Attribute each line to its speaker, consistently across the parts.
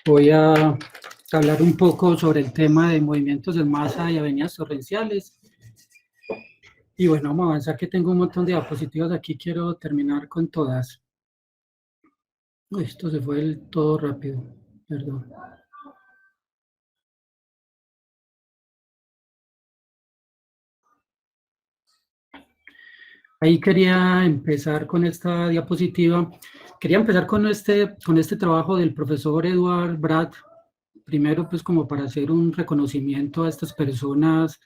Speaker 1: Voy a hablar un poco sobre el tema de movimientos en masa y avenidas torrenciales. Y bueno, vamos a avanzar que tengo un montón de diapositivas aquí, quiero terminar con todas. Uy, esto se fue del todo rápido, perdón. Ahí quería empezar con esta diapositiva. Quería empezar con este trabajo del profesor Edward Bratt. Primero, pues como para hacer un reconocimiento a estas personas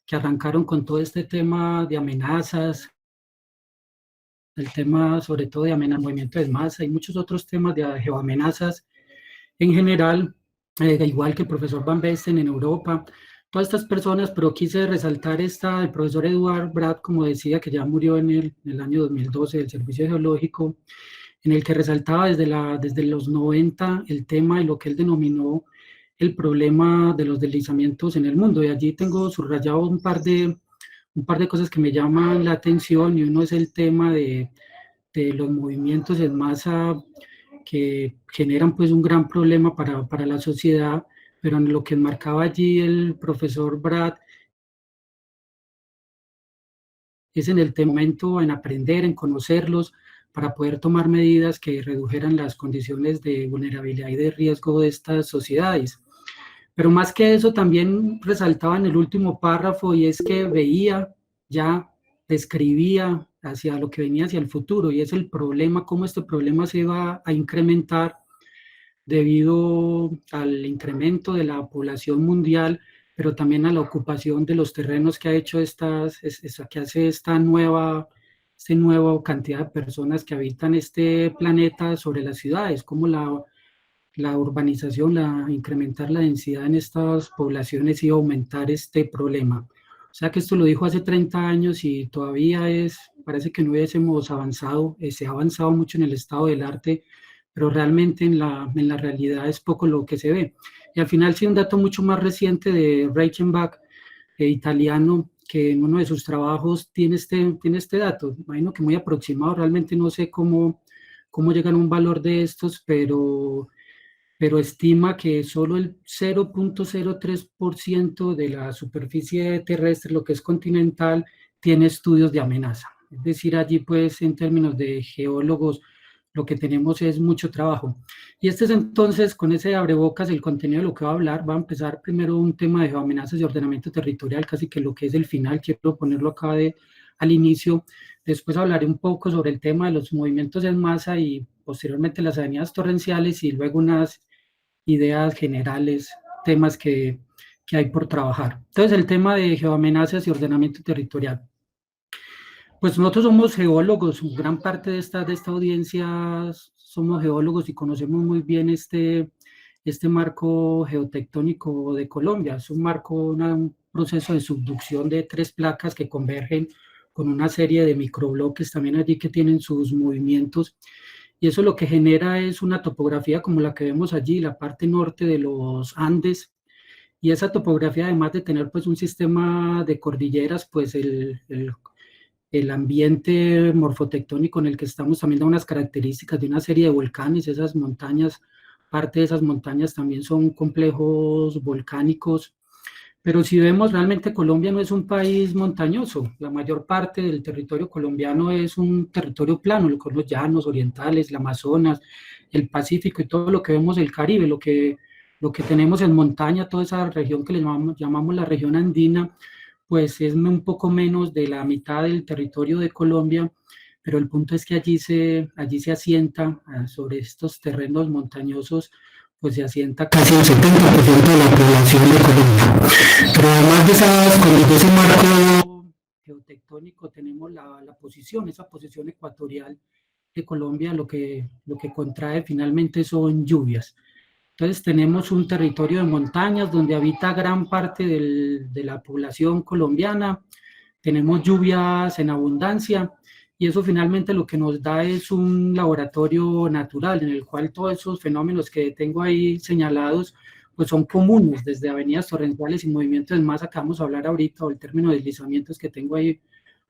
Speaker 1: que arrancaron con todo este tema de amenazas, el tema sobre todo de movimiento de masa y muchos otros temas de geoamenazas en general, igual que el profesor Van Besten en Europa, todas estas personas, pero quise resaltar el profesor Edward Bratt, como decía, que ya murió en el año 2012 del Servicio Geológico, en el que resaltaba desde los 90 el tema y lo que él denominó el problema de los deslizamientos en el mundo. Y allí tengo subrayado un par de cosas que me llaman la atención, y uno es el tema de los movimientos en masa que generan pues un gran problema para la sociedad, pero en lo que marcaba allí el profesor Brad es en el momento, en aprender, en conocerlos, para poder tomar medidas que redujeran las condiciones de vulnerabilidad y de riesgo de estas sociedades. Pero más que eso, también resaltaba en el último párrafo, y es que veía, ya describía hacia lo que venía hacia el futuro, y es el problema, cómo este problema se va a incrementar debido al incremento de la población mundial, pero también a la ocupación de los terrenos que ha hecho que hace esta nueva cantidad de personas que habitan este planeta sobre las ciudades, como la urbanización, incrementar la densidad en estas poblaciones y aumentar este problema. O sea que esto lo dijo hace 30 años y todavía parece que no hubiésemos avanzado, se ha avanzado mucho en el estado del arte, pero realmente en la realidad es poco lo que se ve. Y al final sí, un dato mucho más reciente de Reichenbach, italiano, que en uno de sus trabajos tiene este dato, imagino que muy aproximado, realmente no sé cómo llegan a un valor de estos, pero estima que solo el 0,03% de la superficie terrestre, lo que es continental, tiene estudios de amenaza. Es decir, allí pues en términos de geólogos, lo que tenemos es mucho trabajo. Y este es entonces, con ese abrebocas, el contenido de lo que va a hablar. Va a empezar primero un tema de geoamenazas y ordenamiento territorial, casi que lo que es el final, quiero ponerlo acá al inicio. Después hablaré un poco sobre el tema de los movimientos en masa y posteriormente las avenidas torrenciales, y luego unas ideas generales, temas que hay por trabajar. Entonces, el tema de geoamenazas y ordenamiento territorial. Pues nosotros somos geólogos, gran parte de esta audiencia somos geólogos y conocemos muy bien este marco geotectónico de Colombia. Es un marco, un proceso de subducción de tres placas que convergen con una serie de microbloques también allí que tienen sus movimientos, y eso lo que genera es una topografía como la que vemos allí, la parte norte de los Andes, y esa topografía, además de tener pues un sistema de cordilleras, pues el ambiente morfotectónico en el que estamos también da unas características de una serie de volcanes. Esas montañas, parte de esas montañas también son complejos volcánicos. Pero si vemos, realmente Colombia no es un país montañoso. La mayor parte del territorio colombiano es un territorio plano, lo que son los llanos orientales, el Amazonas, el Pacífico y todo lo que vemos del Caribe, lo que tenemos en montaña, toda esa región que le llamamos la región andina, pues es un poco menos de la mitad del territorio de Colombia, pero el punto es que allí se asienta sobre estos terrenos montañosos, pues se asienta casi el 70% de la población de Colombia. Pero además de ese marco geotectónico, tenemos esa posición ecuatorial de Colombia, lo que contrae finalmente son lluvias. Entonces tenemos un territorio de montañas donde habita gran parte de la población colombiana, tenemos lluvias en abundancia, y eso finalmente lo que nos da es un laboratorio natural en el cual todos esos fenómenos que tengo ahí señalados pues son comunes, desde avenidas torrenciales y movimientos en masa que vamos a hablar ahorita, o el término de deslizamientos que tengo ahí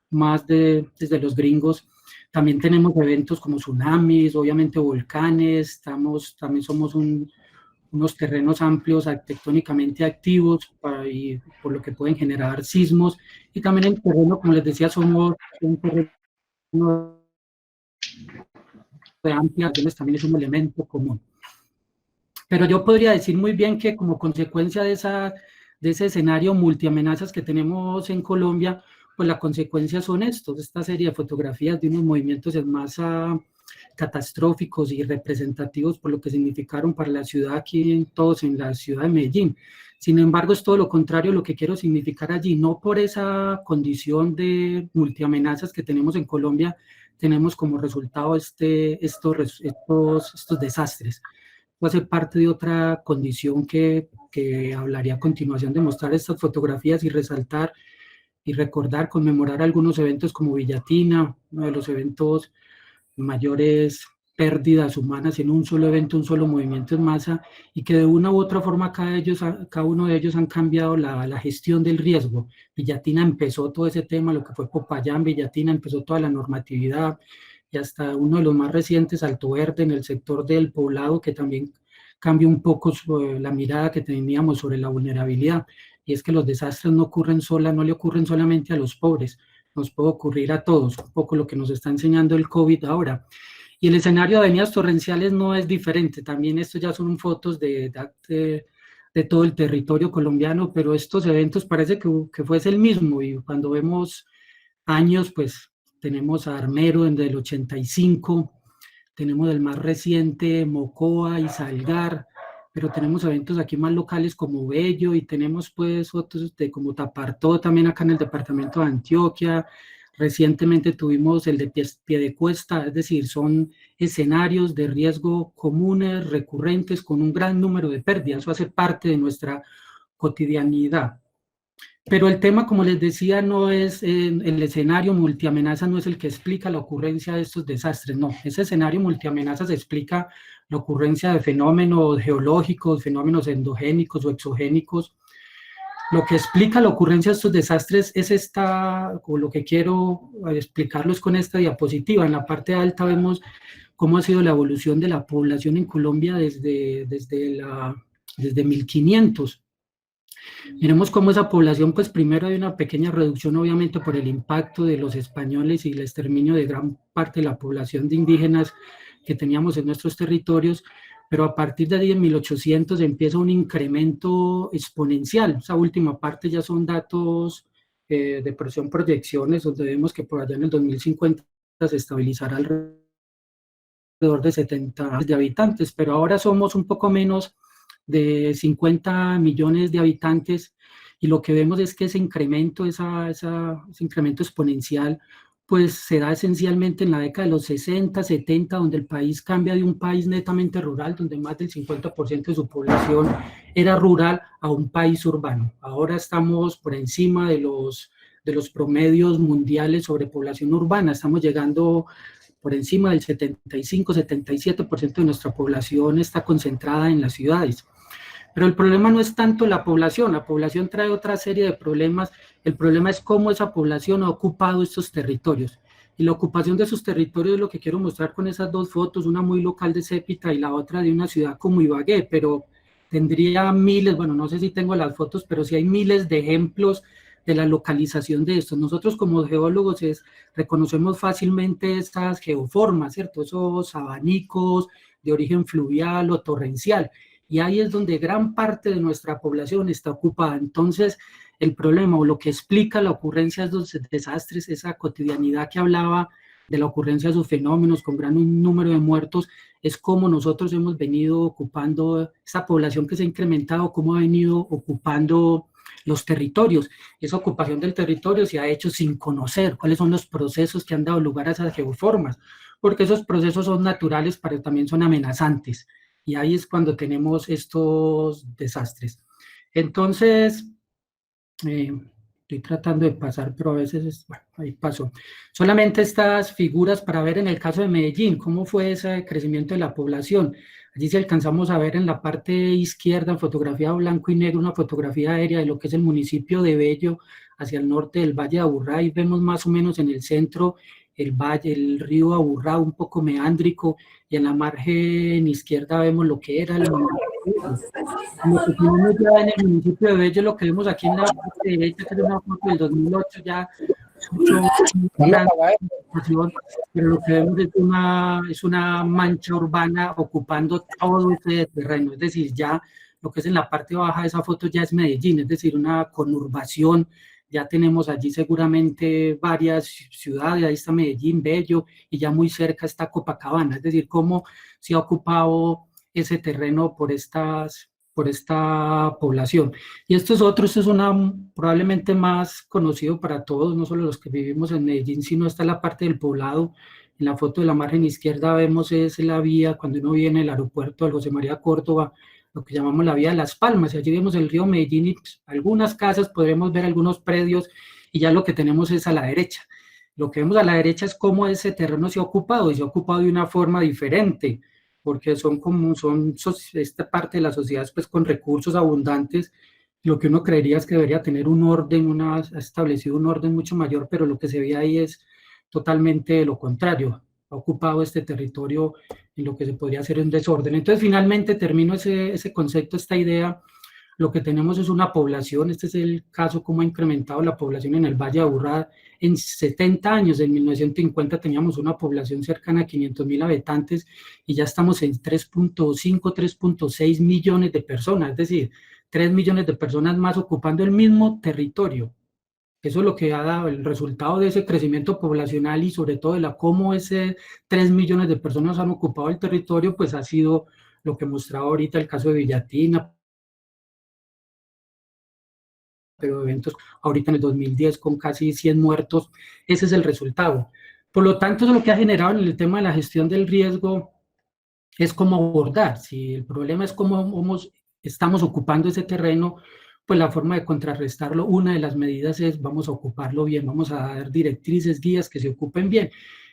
Speaker 1: desde los gringos. También tenemos eventos como tsunamis, obviamente volcanes, también somos unos terrenos amplios arquitectónicamente activos y por lo que pueden generar sismos, y también el terreno, como les decía, somos un terreno de amplias, también es un elemento común. Pero yo podría decir muy bien que como consecuencia de ese escenario multiamenazas que tenemos en Colombia, pues la consecuencia son esta serie de fotografías de unos movimientos en masa catastróficos y representativos por lo que significaron para la ciudad aquí, todos en la ciudad de Medellín. Sin embargo, es todo lo contrario lo que quiero significar allí, no por esa condición de multiamenazas que tenemos en Colombia, tenemos como resultado estos desastres. Va a ser parte de otra condición que hablaría a continuación de mostrar estas fotografías y resaltar y recordar, conmemorar algunos eventos como Villatina, uno de los eventos mayores pérdidas humanas en un solo evento, un solo movimiento en masa, y que de una u otra forma cada uno de ellos han cambiado la gestión del riesgo. Villatina empezó todo ese tema, lo que fue Popayán, Villatina empezó toda la normatividad, y hasta uno de los más recientes, Alto Verde, en el sector del Poblado, que también cambió un poco la mirada que teníamos sobre la vulnerabilidad, y es que los desastres no le ocurren solamente a los pobres, nos puede ocurrir a todos, un poco lo que nos está enseñando el COVID ahora. Y el escenario de avenidas torrenciales no es diferente, también estos ya son fotos de todo el territorio colombiano, pero estos eventos parece que fuese el mismo, y cuando vemos años, pues tenemos a Armero en el 85, tenemos el más reciente Mocoa y Salgar, pero tenemos eventos aquí más locales como Bello, y tenemos pues otros de como Tapartó también acá en el departamento de Antioquia. Recientemente tuvimos el de Piedecuesta, es decir, son escenarios de riesgo comunes, recurrentes, con un gran número de pérdidas. Eso hace parte de nuestra cotidianidad. Pero el tema, como les decía, no es el escenario multiamenaza, no es el que explica la ocurrencia de estos desastres, no. Ese escenario multiamenazas explica la ocurrencia de fenómenos geológicos, fenómenos endogénicos o exogénicos. Lo que explica la ocurrencia de estos desastres es o lo que quiero explicarlo es con esta diapositiva. En la parte alta vemos cómo ha sido la evolución de la población en Colombia desde 1500. Miremos cómo esa población, pues primero hay una pequeña reducción, obviamente, por el impacto de los españoles y el exterminio de gran parte de la población de indígenas que teníamos en nuestros territorios, pero a partir de ahí, en 1800, empieza un incremento exponencial. Esa última parte ya son datos de proyecciones, donde vemos que por allá en el 2050 se estabilizará alrededor de 70 de habitantes, pero ahora somos un poco menos de 50 millones de habitantes, y lo que vemos es que ese incremento, ese incremento exponencial, pues se da esencialmente en la década de los 60, 70, donde el país cambia de un país netamente rural, donde más del 50% de su población era rural, a un país urbano. Ahora estamos por encima de los promedios mundiales sobre población urbana, estamos llegando por encima del 75-77% de nuestra población está concentrada en las ciudades. Pero el problema no es tanto la población trae otra serie de problemas, el problema es cómo esa población ha ocupado estos territorios. Y la ocupación de esos territorios es lo que quiero mostrar con esas dos fotos, una muy local de Cépita y la otra de una ciudad como Ibagué, pero tendría miles, bueno, no sé si tengo las fotos, pero sí hay miles de ejemplos de la localización de esto. Nosotros como geólogos reconocemos fácilmente estas geoformas, ¿cierto? Esos abanicos de origen fluvial o torrencial, y ahí es donde gran parte de nuestra población está ocupada. Entonces, el problema o lo que explica la ocurrencia de estos desastres, esa cotidianidad que hablaba de la ocurrencia de esos fenómenos con gran número de muertos, es cómo nosotros hemos venido ocupando esa población que se ha incrementado, cómo ha venido ocupando los territorios. Esa ocupación del territorio se ha hecho sin conocer cuáles son los procesos que han dado lugar a esas geoformas, porque esos procesos son naturales, pero también son amenazantes. Y ahí es cuando tenemos estos desastres. Entonces, estoy tratando de pasar, pero a veces, bueno, ahí pasó. Solamente estas figuras para ver en el caso de Medellín, cómo fue ese crecimiento de la población. Allí si alcanzamos a ver en la parte izquierda, fotografía blanco y negro, una fotografía aérea de lo que es el municipio de Bello, hacia el norte del Valle de Aburrá, y vemos más o menos en el centro el río Aburrá, un poco meándrico, y en la margen izquierda vemos lo que era eso. Lo que tenemos ya en el municipio de Bello, lo que vemos aquí en la parte derecha, que es una foto del 2008, ya es mucho grande, pero lo que vemos es una mancha urbana ocupando todo ese terreno, es decir, ya lo que es en la parte baja de esa foto ya es Medellín, es decir, una conurbación, ya tenemos allí seguramente varias ciudades, ahí está Medellín, Bello, y ya muy cerca está Copacabana, es decir, cómo se ha ocupado ese terreno por esta población. Y esto es una probablemente más conocido para todos, no solo los que vivimos en Medellín, sino está la parte del poblado. En la foto de la margen izquierda vemos es la vía, cuando uno viene al aeropuerto de José María Córdoba, lo que llamamos la vía de Las Palmas, y allí vemos el río Medellín y pues, algunas casas, podremos ver algunos predios, y ya lo que tenemos es a la derecha. Lo que vemos a la derecha es cómo ese terreno se ha ocupado, y se ha ocupado de una forma diferente, porque esta parte de la sociedad pues con recursos abundantes, lo que uno creería es que debería tener un orden, ha establecido un orden mucho mayor, pero lo que se ve ahí es totalmente lo contrario, ha ocupado este territorio en lo que se podría hacer un desorden. Entonces finalmente termino ese concepto, esta idea, lo que tenemos es una población, este es el caso cómo ha incrementado la población en el Valle de Aburrá. En 70 años, en 1950, teníamos una población cercana a 500.000 habitantes y ya estamos en 3.5, 3.6 millones de personas, es decir, 3 millones de personas más ocupando el mismo territorio. Eso es lo que ha dado el resultado de ese crecimiento poblacional y sobre todo de cómo ese 3 millones de personas han ocupado el territorio, pues ha sido lo que mostraba ahorita el caso de Villatina, pero eventos ahorita en el 2010 con casi 100 muertos, ese es el resultado. Por lo tanto, eso es lo que ha generado en el tema de la gestión del riesgo, es cómo abordar. Si el problema es cómo estamos ocupando ese terreno, pues la forma de contrarrestarlo, una de las medidas es vamos a ocuparlo bien, vamos a dar directrices, guías que se ocupen bien.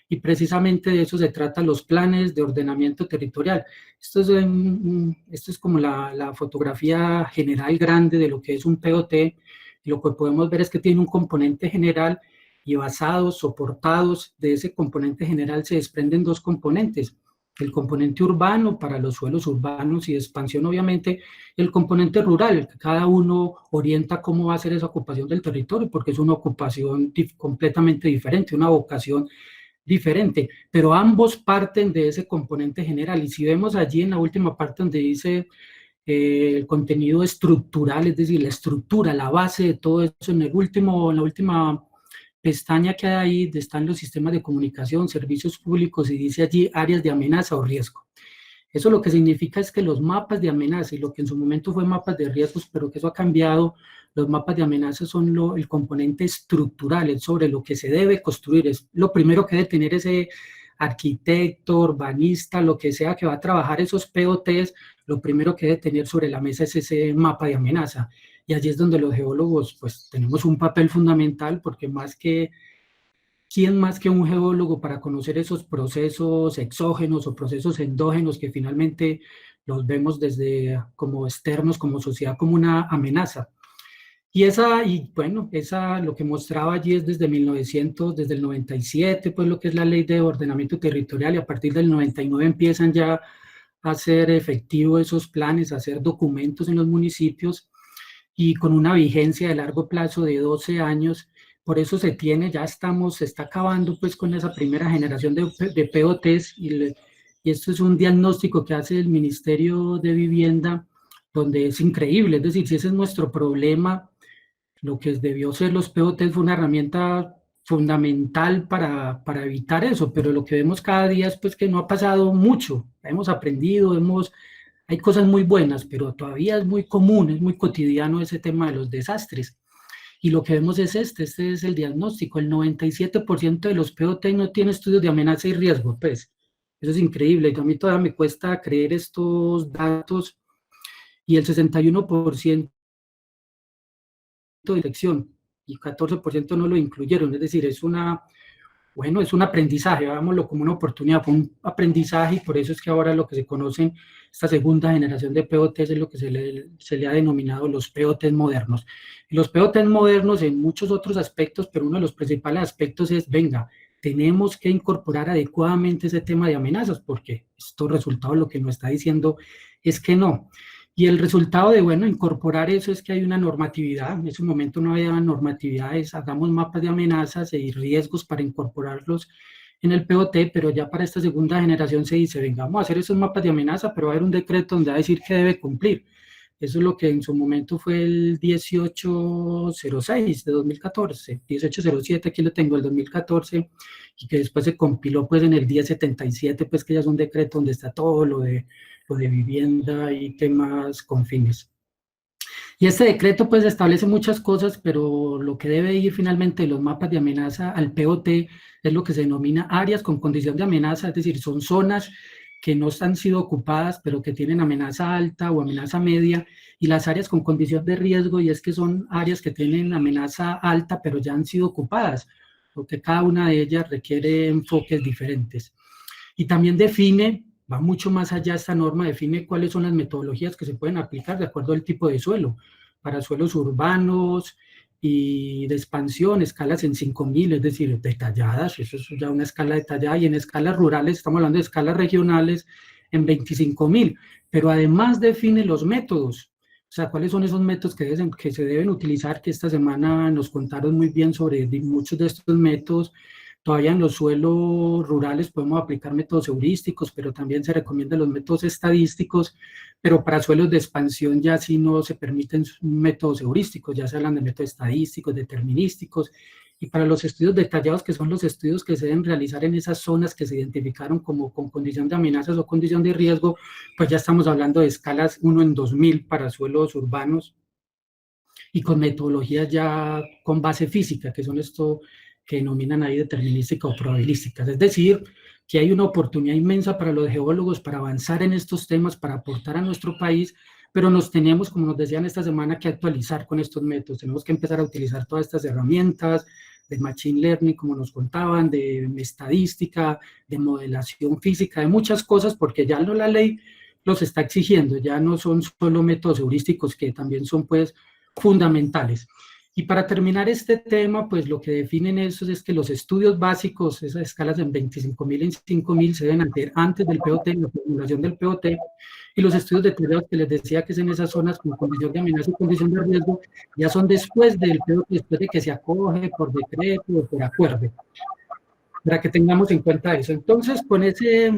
Speaker 1: Y precisamente de eso se trata los planes de ordenamiento territorial. Esto es como la fotografía general grande de lo que es un POT. Y lo que podemos ver es que tiene un componente general y basados, soportados de ese componente general se desprenden dos componentes. El componente urbano para los suelos urbanos y de expansión, obviamente, y el componente rural, que cada uno orienta cómo va a ser esa ocupación del territorio, porque es una ocupación completamente diferente, una vocación diferente, pero ambos parten de ese componente general. Y si vemos allí en la última parte donde dice el contenido estructural, es decir, la estructura, la base de todo eso, en la última pestaña que hay ahí, están los sistemas de comunicación, servicios públicos, y dice allí áreas de amenaza o riesgo. Eso lo que significa es que los mapas de amenaza, y lo que en su momento fue mapas de riesgos, pero que eso ha cambiado, los mapas de amenaza son el componente estructural, es sobre lo que se debe construir, es lo primero que debe tener ese arquitecto, urbanista, lo que sea que va a trabajar esos POTs, lo primero que debe tener sobre la mesa es ese mapa de amenaza. Y allí es donde los geólogos pues tenemos un papel fundamental, porque ¿quién más que un geólogo para conocer esos procesos exógenos o procesos endógenos que finalmente los vemos desde como externos, como sociedad, como una amenaza? Y bueno, lo que mostraba allí es desde 1900, desde el 97, pues lo que es la ley de ordenamiento territorial, y a partir del 99 empiezan ya a hacer efectivo esos planes, a hacer documentos en los municipios, y con una vigencia de largo plazo de 12 años. Por eso se está acabando pues con esa primera generación de POTs, y esto es un diagnóstico que hace el Ministerio de Vivienda, donde es increíble, es decir, si ese es nuestro problema, lo que debió ser los POTs fue una herramienta fundamental para evitar eso, pero lo que vemos cada día es pues que no ha pasado mucho, hemos aprendido, hay cosas muy buenas, pero todavía es muy común, es muy cotidiano ese tema de los desastres. Y lo que vemos es este es el diagnóstico, el 97% de los POT no tiene estudios de amenaza y riesgo, pues eso es increíble, y a mí todavía me cuesta creer estos datos, y el 61% de detección y 14% no lo incluyeron, es decir, bueno, es un aprendizaje, hagámoslo como una oportunidad, fue un aprendizaje, y por eso es que ahora lo que se conocen, esta segunda generación de POTs, es lo que se le ha denominado los POTs modernos. Y los POTs modernos en muchos otros aspectos, pero uno de los principales aspectos es, venga, tenemos que incorporar adecuadamente ese tema de amenazas, porque estos resultados lo que nos está diciendo es que no. Y el resultado de, bueno, incorporar eso es que hay una normatividad. En ese momento no había normatividades, hagamos mapas de amenazas y riesgos para incorporarlos en el POT, pero ya para esta segunda generación se dice, venga, vamos a hacer esos mapas de amenaza, pero va a haber un decreto donde va a decir que debe cumplir. Eso es lo que en su momento fue el 1806 de 2014, 1807, aquí lo tengo, el 2014, y que después se compiló pues en el 1077, pues que ya es un decreto donde está todo lo de vivienda y temas con fines. Y este decreto pues establece muchas cosas, pero lo que debe ir finalmente de los mapas de amenaza al POT es lo que se denomina áreas con condición de amenaza, es decir, son zonas que no han sido ocupadas, pero que tienen amenaza alta o amenaza media, y las áreas con condición de riesgo, y es que son áreas que tienen amenaza alta, pero ya han sido ocupadas, porque cada una de ellas requiere enfoques diferentes. Y también define, va mucho más allá esta norma, define cuáles son las metodologías que se pueden aplicar de acuerdo al tipo de suelo, para suelos urbanos y de expansión, escalas en 5000, es decir, detalladas, eso es ya una escala detallada, y en escalas rurales, estamos hablando de escalas regionales, en 25.000, pero además define los métodos, o sea, cuáles son esos métodos que se deben utilizar, que esta semana nos contaron muy bien sobre muchos de estos métodos. Todavía en los suelos rurales podemos aplicar métodos heurísticos, pero también se recomiendan los métodos estadísticos, pero para suelos de expansión ya sí no se permiten métodos heurísticos, ya se hablan de métodos estadísticos, determinísticos, y para los estudios detallados, que son los estudios que se deben realizar en esas zonas que se identificaron como con condición de amenazas o condición de riesgo, pues ya estamos hablando de escalas 1 en 2000 para suelos urbanos, y con metodologías ya con base física, que son esto que denominan ahí determinística o probabilística. Es decir, que hay una oportunidad inmensa para los geólogos para avanzar en estos temas, para aportar a nuestro país, pero nos tenemos, como nos decían esta semana, que actualizar con estos métodos. Tenemos que empezar a utilizar todas estas herramientas de machine learning, como nos contaban, de estadística, de modelación física, de muchas cosas, porque ya no la ley los está exigiendo, ya no son solo métodos heurísticos, que también son pues fundamentales. Y para terminar este tema, pues lo que definen eso es que los estudios básicos, esas escalas en 25.000 en 5.000, se deben hacer antes del POT, la formulación del POT, y los estudios detallados que les decía que es en esas zonas con condición de amenaza y condición de riesgo, ya son después del POT, después de que se acoge por decreto o por acuerdo, para que tengamos en cuenta eso. Entonces, con este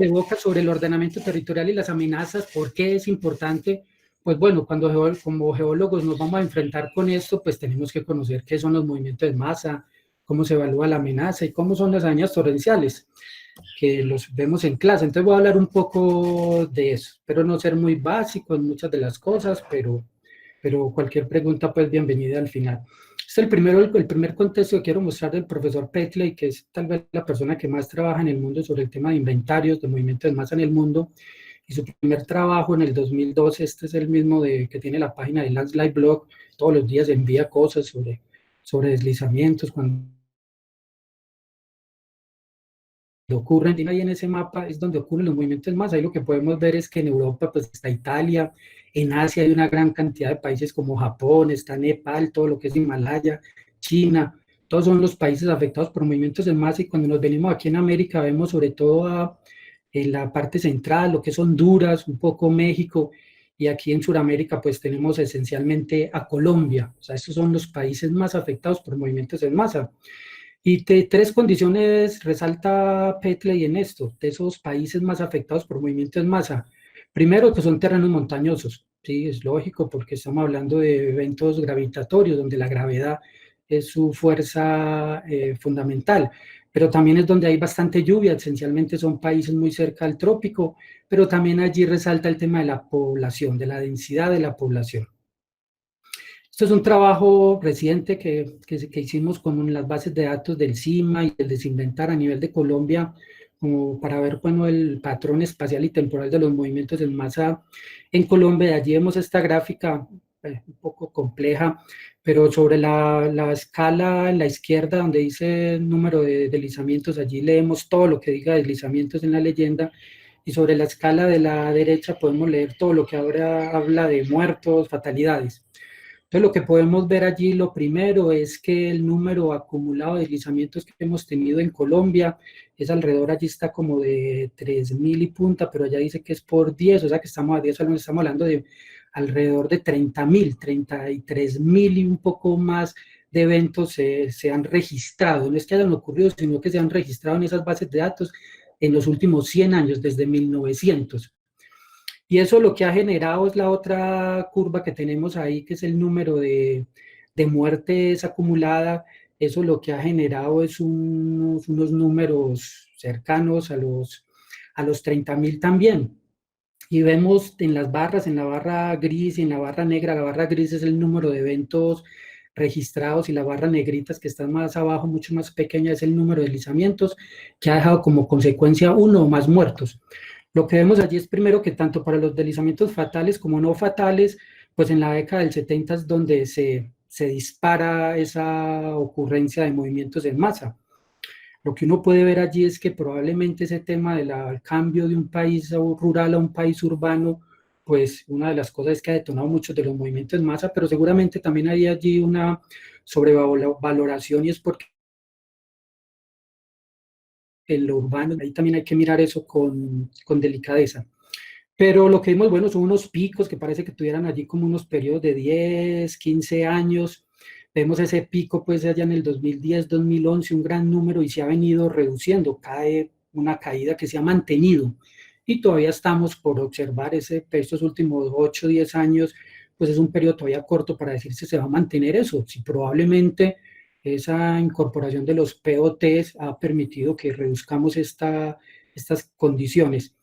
Speaker 1: boca sobre el ordenamiento territorial y las amenazas, ¿por qué es importante? Pues bueno, cuando como geólogos nos vamos a enfrentar con esto, pues tenemos que conocer qué son los movimientos de masa, cómo se evalúa la amenaza y cómo son las dañas torrenciales, que los vemos en clase. Entonces voy a hablar un poco de eso. Espero no ser muy básico en muchas de las cosas, pero cualquier pregunta, pues bienvenida al final. Este es el primer contexto que quiero mostrar del profesor Petley, que es tal vez la persona que más trabaja en el mundo sobre el tema de inventarios, de movimientos de masa en el mundo, y su primer trabajo en el 2012, este es el mismo que tiene la página de Landslide Blog, todos los días envía cosas sobre deslizamientos, cuando ocurren, ahí en ese mapa es donde ocurren los movimientos más. Ahí lo que podemos ver es que en Europa pues está Italia, en Asia hay una gran cantidad de países como Japón, está Nepal, todo lo que es Himalaya, China, todos son los países afectados por movimientos de masa, y cuando nos venimos aquí en América vemos sobre todo en la parte central, lo que es Honduras, un poco México, y aquí en Sudamérica pues tenemos esencialmente a Colombia. O sea, estos son los países más afectados por movimientos en masa. Y tres condiciones resalta Petley en esto, de esos países más afectados por movimientos en masa. Primero, que son terrenos montañosos, sí, es lógico, porque estamos hablando de eventos gravitatorios, donde la gravedad es su fuerza fundamental, pero también es donde hay bastante lluvia, esencialmente son países muy cerca al trópico, pero también allí resalta el tema de la población, de la densidad de la población. Esto es un trabajo reciente que hicimos con las bases de datos del CIMA y del Desinventar a nivel de Colombia, como para ver bueno, el patrón espacial y temporal de los movimientos en masa en Colombia. De allí vemos esta gráfica un poco compleja, pero sobre la escala en la izquierda, donde dice el número de deslizamientos, allí leemos todo lo que diga deslizamientos en la leyenda, y sobre la escala de la derecha podemos leer todo lo que ahora habla de muertos, fatalidades. Entonces, lo que podemos ver allí, lo primero es que el número acumulado de deslizamientos que hemos tenido en Colombia es alrededor, allí está como de 3.000 y punta, pero allá dice que es por 10, o sea que estamos a 10, estamos hablando de alrededor de 30.000, 33.000 y un poco más de eventos se han registrado, no es que hayan ocurrido, sino que se han registrado en esas bases de datos en los últimos 100 años, desde 1900. Y eso lo que ha generado es la otra curva que tenemos ahí, que es el número de muertes acumulada. Eso lo que ha generado es unos números cercanos a los 30.000 también. Y vemos en las barras, en la barra gris y en la barra negra, la barra gris es el número de eventos registrados y la barra negrita que está más abajo, mucho más pequeña, es el número de deslizamientos que ha dejado como consecuencia uno o más muertos. Lo que vemos allí es primero que tanto para los deslizamientos fatales como no fatales, pues en la década del 70 es donde se dispara esa ocurrencia de movimientos en masa. Lo que uno puede ver allí es que probablemente ese tema del cambio de un país rural a un país urbano, pues una de las cosas es que ha detonado muchos de los movimientos en masa, pero seguramente también hay allí una sobrevaloración y es porque en lo urbano, ahí también hay que mirar eso con delicadeza. Pero lo que vimos, bueno, son unos picos que parece que tuvieran allí como unos periodos de 10, 15 años. Vemos ese pico pues allá en el 2010, 2011, un gran número y se ha venido reduciendo, cae una caída que se ha mantenido. Y todavía estamos por observar estos últimos 8, 10 años, pues es un periodo todavía corto para decir si se va a mantener eso, si probablemente esa incorporación de los POTs ha permitido que reduzcamos estas condiciones.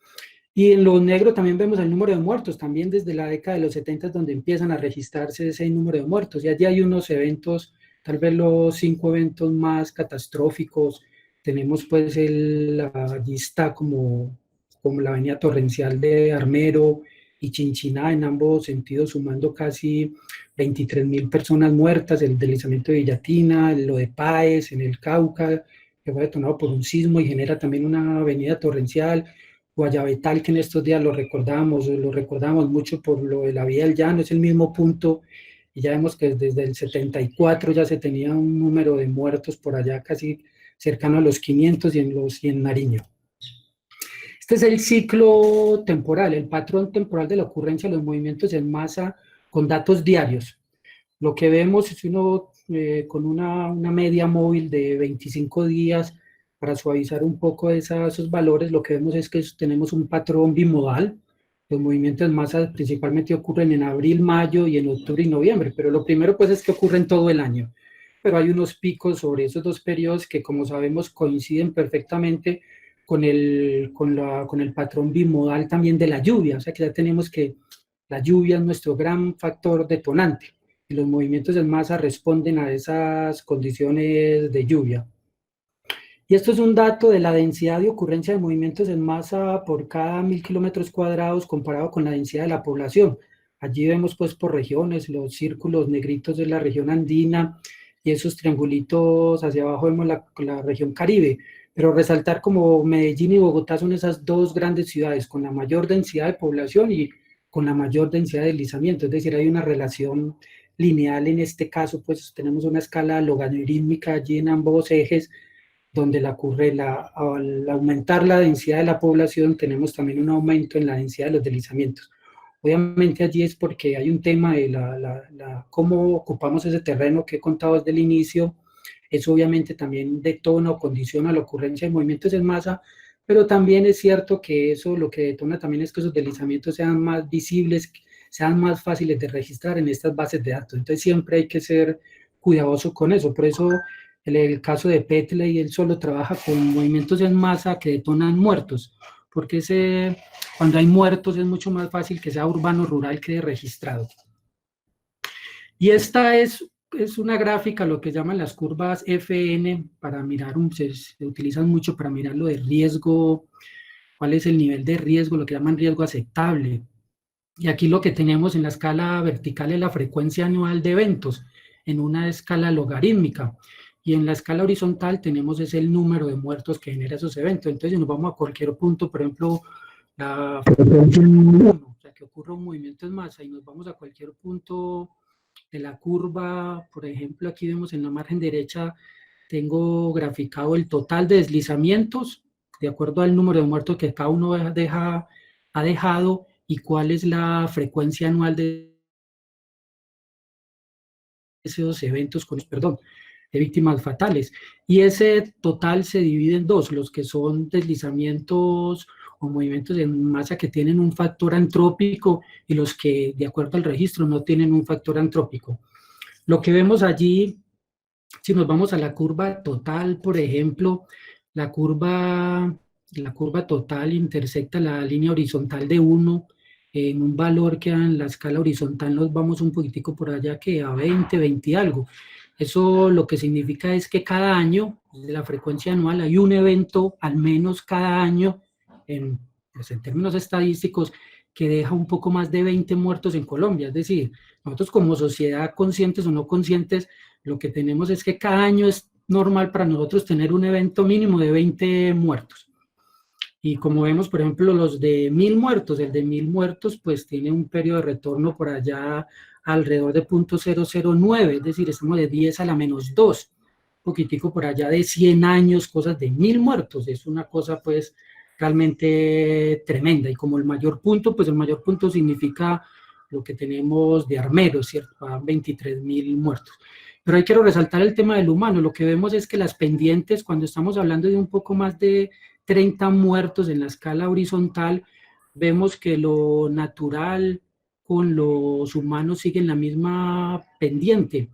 Speaker 1: Y en lo negro también vemos el número de muertos, también desde la década de los 70 donde empiezan a registrarse ese número de muertos. Y allí hay unos eventos, tal vez los 5 eventos más catastróficos. Tenemos pues allí está como la avenida torrencial de Armero y Chinchiná en ambos sentidos, sumando casi 23.000 personas muertas, el deslizamiento de Villatina, lo de Páez en el Cauca, que fue detonado por un sismo y genera también una avenida torrencial. Guayabetal, que en estos días lo recordamos mucho por lo de la vía del llano, es el mismo punto, y ya vemos que desde el 74 ya se tenía un número de muertos por allá casi cercano a los 500 y en Nariño. Este es el ciclo temporal, el patrón temporal de la ocurrencia de los movimientos en masa con datos diarios. Lo que vemos es con una media móvil de 25 días para suavizar un poco esos valores. Lo que vemos es que tenemos un patrón bimodal. Los movimientos en masa principalmente ocurren en abril, mayo y en octubre y noviembre, pero lo primero pues es que ocurren todo el año. Pero hay unos picos sobre esos dos periodos que, como sabemos, coinciden perfectamente con el patrón bimodal también de la lluvia. O sea que ya tenemos que la lluvia es nuestro gran factor detonante y los movimientos en masa responden a esas condiciones de lluvia. Y esto es un dato de la densidad de ocurrencia de movimientos en masa por cada 1.000 kilómetros cuadrados comparado con la densidad de la población. Allí vemos pues por regiones, los círculos negritos de la región andina y esos triangulitos hacia abajo vemos la región Caribe. Pero resaltar como Medellín y Bogotá son esas dos grandes ciudades con la mayor densidad de población y con la mayor densidad de deslizamiento, es decir, hay una relación lineal en este caso, pues tenemos una escala logarítmica allí en ambos ejes, donde al aumentar la densidad de la población tenemos también un aumento en la densidad de los deslizamientos. Obviamente allí es porque hay un tema de cómo ocupamos ese terreno que he contado desde el inicio. Eso obviamente también detona o condiciona la ocurrencia de movimientos en masa, pero también es cierto que eso lo que detona también es que esos deslizamientos sean más visibles, sean más fáciles de registrar en estas bases de datos. Entonces siempre hay que ser cuidadoso con eso. Por eso el caso de Petley, él solo trabaja con movimientos en masa que detonan muertos, porque cuando hay muertos es mucho más fácil que sea urbano rural que registrado. Y esta es una gráfica, lo que llaman las curvas FN, para mirar, se utilizan mucho para mirar lo de riesgo, cuál es el nivel de riesgo, lo que llaman riesgo aceptable. Y aquí lo que tenemos en la escala vertical es la frecuencia anual de eventos, en una escala logarítmica. Y en la escala horizontal tenemos ese el número de muertos que genera esos eventos. Entonces, si nos vamos a cualquier punto, por ejemplo, la frecuencia 1, o sea, que ocurra un movimiento en masa, y nos vamos a cualquier punto de la curva, por ejemplo, aquí vemos en la margen derecha, tengo graficado el total de deslizamientos, de acuerdo al número de muertos que cada uno ha dejado, y cuál es la frecuencia anual de esos eventos de víctimas fatales. Y ese total se divide en dos: los que son deslizamientos o movimientos en masa que tienen un factor antrópico, y los que, de acuerdo al registro, no tienen un factor antrópico. Lo que vemos allí, si nos vamos a la curva total, por ejemplo, la curva, la curva total intersecta la línea horizontal de 1 en un valor que en la escala horizontal nos vamos un poquitico por allá, que a 20, 20 y algo. Eso lo que significa es que cada año, de la frecuencia anual, hay un evento al menos cada año, pues en términos estadísticos, que deja un poco más de 20 muertos en Colombia. Es decir, nosotros como sociedad, conscientes o no conscientes, lo que tenemos es que cada año es normal para nosotros tener un evento mínimo de 20 muertos. Y como vemos, por ejemplo, los de 1000 muertos, el de 1000 muertos, pues tiene un periodo de retorno por allá alrededor de 0.009, es decir, estamos de 10 a la menos 2, un poquitico por allá de 100 años, cosas de 1000 muertos, es una cosa pues realmente tremenda. Y como el mayor punto, pues el mayor punto significa lo que tenemos de armeros, ¿cierto? A 23.000 muertos. Pero ahí quiero resaltar el tema del humano. Lo que vemos es que las pendientes, cuando estamos hablando de un poco más de 30 muertos en la escala horizontal, vemos que lo natural con los humanos siguen la misma pendiente.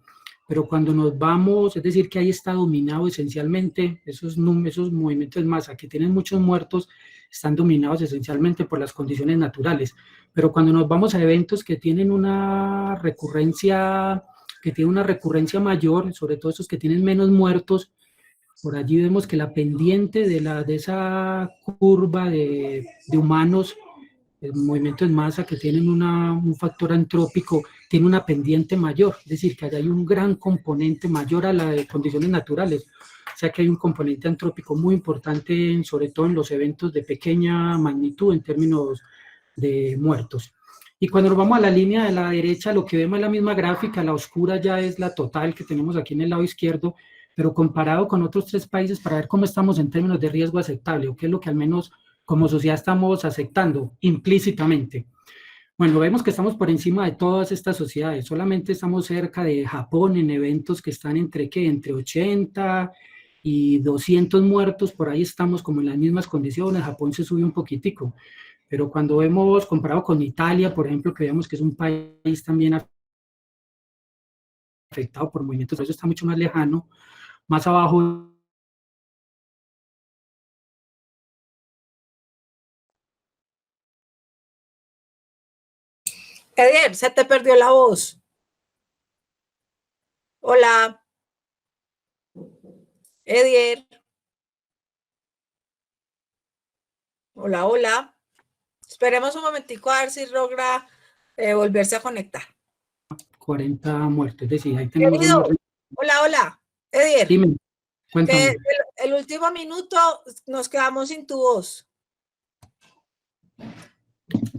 Speaker 1: Pero cuando nos vamos, es decir, que ahí está dominado esencialmente, esos movimientos de masa que tienen muchos muertos, están dominados esencialmente por las condiciones naturales. Pero cuando nos vamos a eventos que tienen una recurrencia mayor, sobre todo esos que tienen menos muertos, por allí vemos que la pendiente de esa curva de humanos, el movimiento en masa que tienen un factor antrópico, tiene una pendiente mayor, es decir, que allá hay un gran componente mayor a la de condiciones naturales. O sea que hay un componente antrópico muy importante, sobre todo en los eventos de pequeña magnitud en términos de muertos. Y cuando nos vamos a la línea de la derecha, lo que vemos es la misma gráfica, la oscura ya es la total que tenemos aquí en el lado izquierdo, pero comparado con otros 3 países para ver cómo estamos en términos de riesgo aceptable, o qué es lo que al menos como sociedad estamos aceptando implícitamente. Bueno, vemos que estamos por encima de todas estas sociedades, solamente estamos cerca de Japón en eventos que están entre 80 y 200 muertos, por ahí estamos como en las mismas condiciones. Japón se sube un poquitico, pero cuando vemos, comparado con Italia, por ejemplo, que vemos que es un país también afectado por movimientos, eso está mucho más lejano, más abajo.
Speaker 2: Edier, se te perdió la voz. Hola. Edier. Hola, hola. Esperemos un momentico a ver si logra volverse a conectar.
Speaker 1: 40 muertos, es decir, ahí tenemos
Speaker 2: Hola, hola. Edier.
Speaker 1: Dime, cuéntame.
Speaker 2: El último minuto nos quedamos sin tu voz.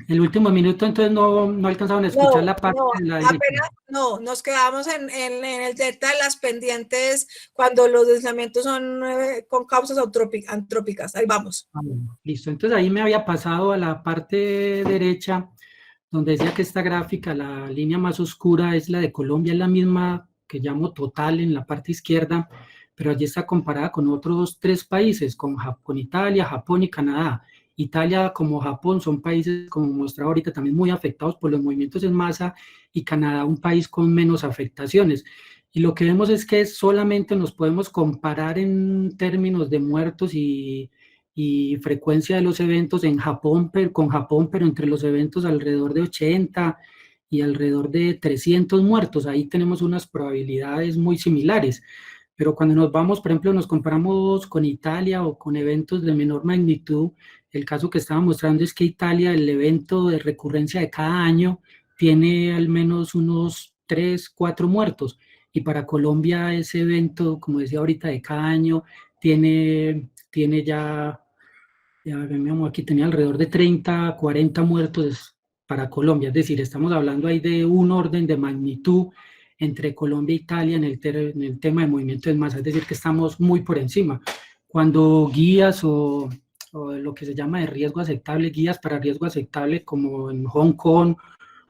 Speaker 1: El último minuto, entonces no alcanzaron a escuchar la parte de la derecha.
Speaker 2: No, nos quedamos en el delta de las pendientes cuando los deslizamientos son con causas antrópicas. Ahí vamos.
Speaker 1: Listo, entonces ahí me había pasado a la parte derecha, donde decía que esta gráfica, la línea más oscura es la de Colombia, es la misma que llamo total en la parte izquierda, pero allí está comparada con otros 3 países, con Italia, Japón y Canadá. Italia como Japón son países, como mostraba ahorita, también muy afectados por los movimientos en masa, y Canadá un país con menos afectaciones. Y lo que vemos es que solamente nos podemos comparar en términos de muertos y frecuencia de los eventos con Japón, pero entre los eventos alrededor de 80 y alrededor de 300 muertos. Ahí tenemos unas probabilidades muy similares. Pero cuando nos vamos, por ejemplo, nos comparamos con Italia o con eventos de menor magnitud, el caso que estaba mostrando es que Italia, el evento de recurrencia de cada año, tiene al menos unos 3, 4 muertos. Y para Colombia ese evento, como decía ahorita, de cada año, tiene ya aquí tenía alrededor de 30, 40 muertos para Colombia. Es decir, estamos hablando ahí de un orden de magnitud entre Colombia e Italia en el tema de movimiento de masa, es decir, que estamos muy por encima. Cuando guías o lo que se llama de riesgo aceptable, guías para riesgo aceptable como en Hong Kong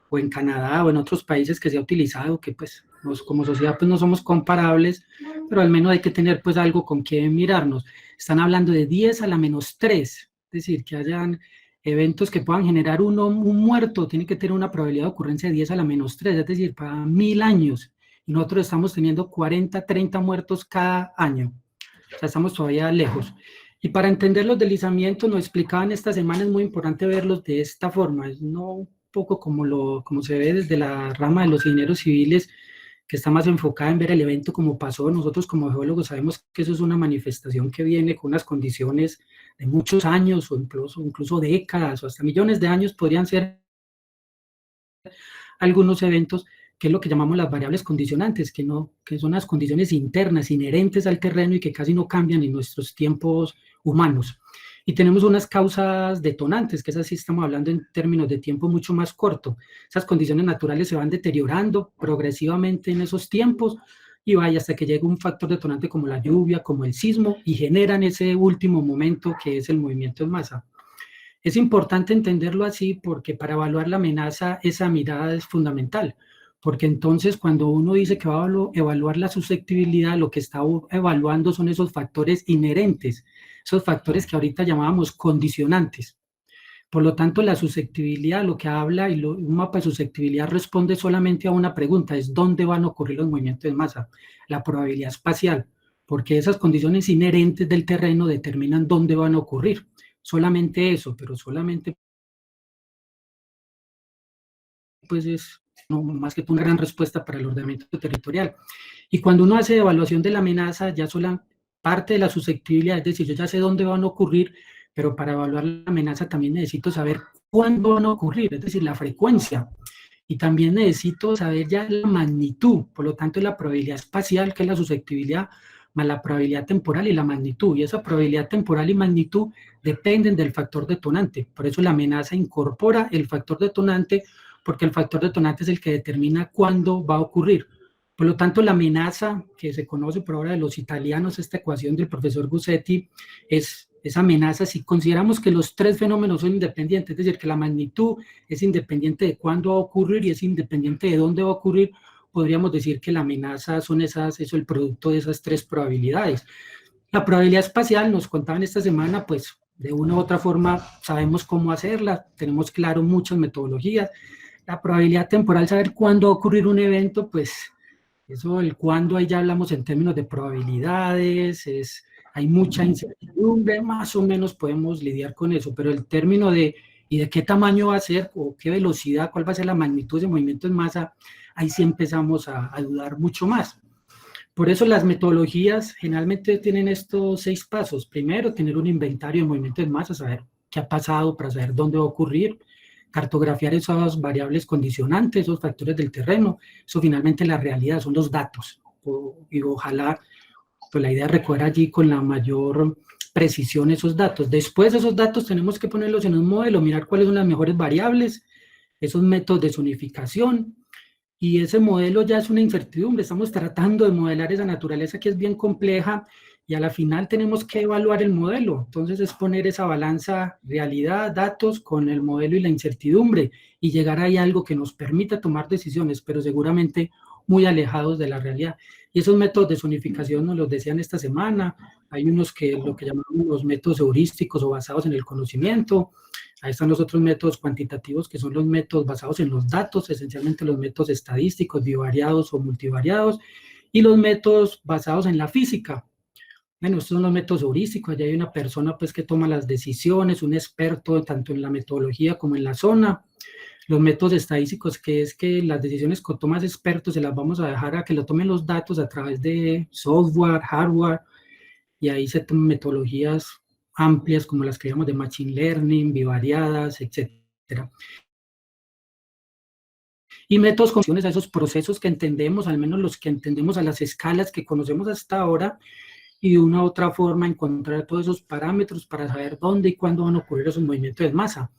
Speaker 1: o en Canadá o en otros países que se ha utilizado, que pues como sociedad pues no somos comparables, pero al menos hay que tener pues algo con qué mirarnos. Están hablando de 10 a la menos 3, es decir, que hayan eventos que puedan generar un muerto, tiene que tener una probabilidad de ocurrencia de 10 a la menos 3, es decir, para 1000 años, y nosotros estamos teniendo 40, 30 muertos cada año, o sea, estamos todavía lejos. Y para entender los deslizamientos, nos explicaban esta semana, es muy importante verlos de esta forma, es no un poco como se ve desde la rama de los ingenieros civiles, que está más enfocada en ver el evento como pasó. Nosotros como geólogos sabemos que eso es una manifestación que viene con unas condiciones de muchos años o incluso décadas o hasta millones de años podrían ser algunos eventos, que es lo que llamamos las variables condicionantes, que son las condiciones internas, inherentes al terreno y que casi no cambian en nuestros tiempos humanos. Y tenemos unas causas detonantes, que esas sí estamos hablando en términos de tiempo mucho más corto. Esas condiciones naturales se van deteriorando progresivamente en esos tiempos y vaya hasta que llega un factor detonante como la lluvia, como el sismo, y generan ese último momento que es el movimiento en masa. Es importante entenderlo así porque para evaluar la amenaza esa mirada es fundamental, porque entonces cuando uno dice que va a evaluar la susceptibilidad, lo que está evaluando son esos factores inherentes, esos factores que ahorita llamábamos condicionantes. Por lo tanto, la susceptibilidad, lo que habla y un mapa de susceptibilidad responde solamente a una pregunta, es dónde van a ocurrir los movimientos de masa, la probabilidad espacial, porque esas condiciones inherentes del terreno determinan dónde van a ocurrir. Solamente eso, pero solamente pues es no, más que una gran respuesta para el ordenamiento territorial. Y cuando uno hace evaluación de la amenaza, ya sola parte de la susceptibilidad, es decir, yo ya sé dónde van a ocurrir, pero para evaluar la amenaza también necesito saber cuándo van a ocurrir, es decir, la frecuencia. Y también necesito saber ya la magnitud, por lo tanto la probabilidad espacial, que es la susceptibilidad, más la probabilidad temporal y la magnitud. Y esa probabilidad temporal y magnitud dependen del factor detonante. Por eso la amenaza incorpora el factor detonante, porque el factor detonante es el que determina cuándo va a ocurrir. Por lo tanto, la amenaza que se conoce por ahora de los italianos, esta ecuación del profesor Gussetti, es esa amenaza si consideramos que los tres fenómenos son independientes, es decir, que la magnitud es independiente de cuándo va a ocurrir y es independiente de dónde va a ocurrir, podríamos decir que la amenaza son el producto de esas tres probabilidades. La probabilidad espacial, nos contaban esta semana, pues de una u otra forma sabemos cómo hacerla, tenemos claro muchas metodologías. La probabilidad temporal, saber cuándo va a ocurrir un evento, pues eso, el cuándo, ahí ya hablamos en términos de probabilidades, hay mucha incertidumbre, más o menos podemos lidiar con eso, pero el término de qué tamaño va a ser, o qué velocidad, cuál va a ser la magnitud de movimiento en masa, ahí sí empezamos a dudar mucho más. Por eso las metodologías generalmente tienen estos 6 pasos. Primero, tener un inventario de movimiento en masa, saber qué ha pasado para saber dónde va a ocurrir, cartografiar esas variables condicionantes, esos factores del terreno. Eso finalmente la realidad, son los datos. Y ojalá, pues la idea es recoger allí con la mayor precisión esos datos. Después esos datos tenemos que ponerlos en un modelo, mirar cuáles son las mejores variables, esos métodos de zonificación, y ese modelo ya es una incertidumbre. Estamos tratando de modelar esa naturaleza que es bien compleja, y a la final tenemos que evaluar el modelo. Entonces es poner esa balanza realidad, datos con el modelo y la incertidumbre y llegar ahí a algo que nos permita tomar decisiones, pero seguramente muy alejados de la realidad. Y esos métodos de zonificación nos los decían esta semana. Hay unos que lo que llamamos los métodos heurísticos o basados en el conocimiento. Ahí están los otros métodos cuantitativos, que son los métodos basados en los datos, esencialmente los métodos estadísticos, bivariados o multivariados, y los métodos basados en la física. Bueno, estos son los métodos heurísticos. Allá hay una persona pues que toma las decisiones, un experto tanto en la metodología como en la zona. Los métodos estadísticos, que es que las decisiones que toman expertos se las vamos a dejar a que lo tomen los datos a través de software, hardware, y ahí se toman metodologías amplias como las que llamamos de machine learning, bivariadas, etcétera. Y métodos con a esos procesos que entendemos, al menos los que entendemos a las escalas que conocemos hasta ahora, y de una u otra forma encontrar todos esos parámetros para saber dónde y cuándo van a ocurrir esos movimientos de masa.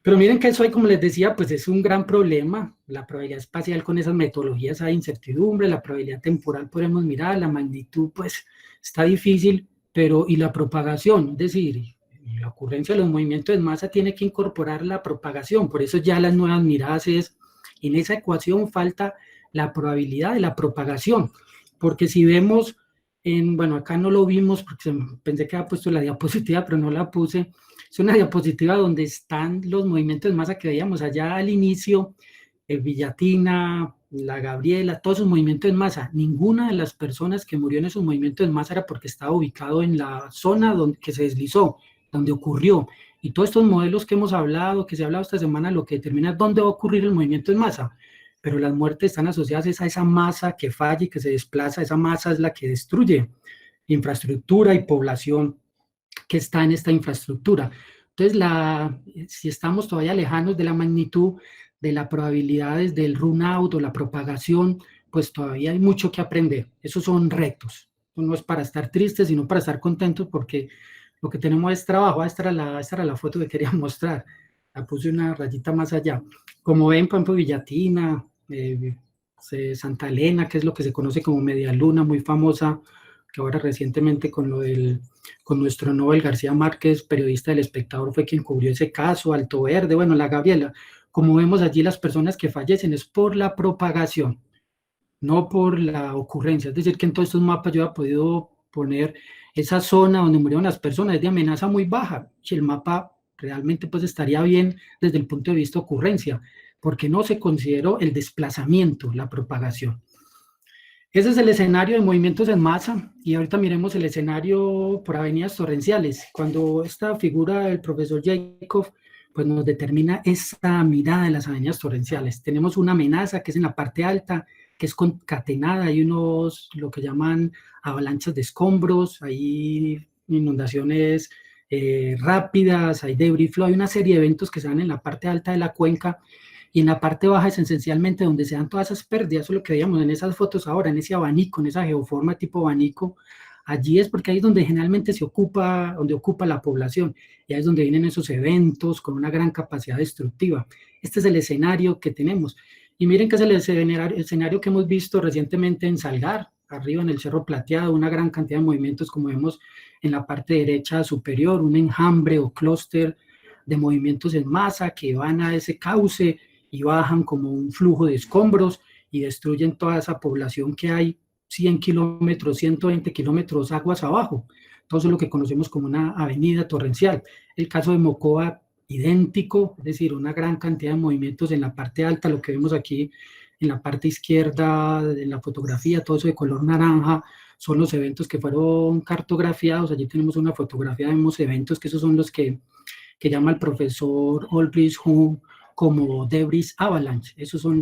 Speaker 1: Pero miren que eso hay, como les decía, pues es un gran problema. La probabilidad espacial con esas metodologías hay incertidumbre, la probabilidad temporal podemos mirar, la magnitud pues está difícil, pero y la propagación, es decir, la ocurrencia de los movimientos en masa tiene que incorporar la propagación, por eso ya las nuevas miradas es, en esa ecuación falta la probabilidad de la propagación, porque si vemos, bueno, acá no lo vimos porque pensé que había puesto la diapositiva, pero no la puse. Es una diapositiva donde están los movimientos de masa que veíamos allá al inicio, Villatina, la Gabriela, todos esos movimientos en masa. Ninguna de las personas que murió en esos movimientos en masa era porque estaba ubicado en la zona donde, que se deslizó, donde ocurrió. Y todos estos modelos que hemos hablado, que se ha hablado esta semana, lo que determina es dónde va a ocurrir el movimiento en masa. Pero las muertes están asociadas a esa masa que falla y que se desplaza. Esa masa es la que destruye infraestructura y población que está en esta infraestructura. Entonces, si estamos todavía lejanos de la magnitud de las probabilidades del run-out o la propagación, pues todavía hay mucho que aprender. Esos son retos. No es para estar tristes, sino para estar contentos, porque lo que tenemos es trabajo. Esta era la foto que quería mostrar. La puse una rayita más allá. Como ven, por ejemplo, Villatina, Santa Elena, que es lo que se conoce como Media Luna, muy famosa, que ahora recientemente con nuestro Nobel García Márquez, periodista del Espectador, fue quien cubrió ese caso, Alto Verde, bueno, la Gabriela. Como vemos allí, las personas que fallecen es por la propagación, no por la ocurrencia. Es decir, que en todos estos mapas yo he podido poner esa zona donde murieron las personas, es de amenaza muy baja, si el mapa realmente pues estaría bien desde el punto de vista de ocurrencia, porque no se consideró el desplazamiento, la propagación. Ese es el escenario de movimientos en masa y ahorita miremos el escenario por avenidas torrenciales. Cuando esta figura del profesor Jacob pues nos determina esa mirada de las avenidas torrenciales. Tenemos una amenaza que es en la parte alta, que es concatenada, hay unos, lo que llaman avalanchas de escombros, hay inundaciones rápidas, hay debris flow, hay una serie de eventos que se dan en la parte alta de la cuenca. Y en la parte baja es esencialmente donde se dan todas esas pérdidas, eso es lo que veíamos en esas fotos ahora, en ese abanico, en esa geoforma tipo abanico. Allí es porque ahí es donde generalmente donde ocupa la población, y ahí es donde vienen esos eventos con una gran capacidad destructiva. Este es el escenario que tenemos. Y miren que es el escenario que hemos visto recientemente en Salgar, arriba en el Cerro Plateado, una gran cantidad de movimientos como vemos en la parte derecha superior, un enjambre o clúster de movimientos en masa que van a ese cauce y bajan como un flujo de escombros y destruyen toda esa población que hay 100 kilómetros, 120 kilómetros aguas abajo. Todo eso es lo que conocemos como una avenida torrencial. El caso de Mocoa, idéntico, es decir, una gran cantidad de movimientos en la parte alta, lo que vemos aquí en la parte izquierda, en la fotografía, todo eso de color naranja, son los eventos que fueron cartografiados. Allí tenemos una fotografía de unos eventos que esos son los que llama el profesor Olbrich como debris avalanche. Esos son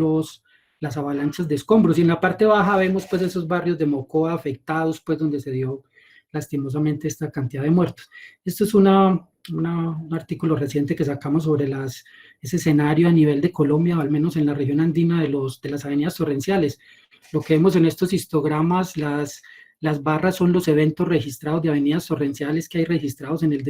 Speaker 1: las avalanchas de escombros. Y en la parte baja vemos pues esos barrios de Mocoa afectados, pues donde se dio lastimosamente esta cantidad de muertos. Esto es un artículo reciente que sacamos sobre ese escenario a nivel de Colombia, o al menos en la región andina de las avenidas torrenciales. Lo que vemos en estos histogramas, las barras son los eventos registrados de avenidas torrenciales que hay registrados en el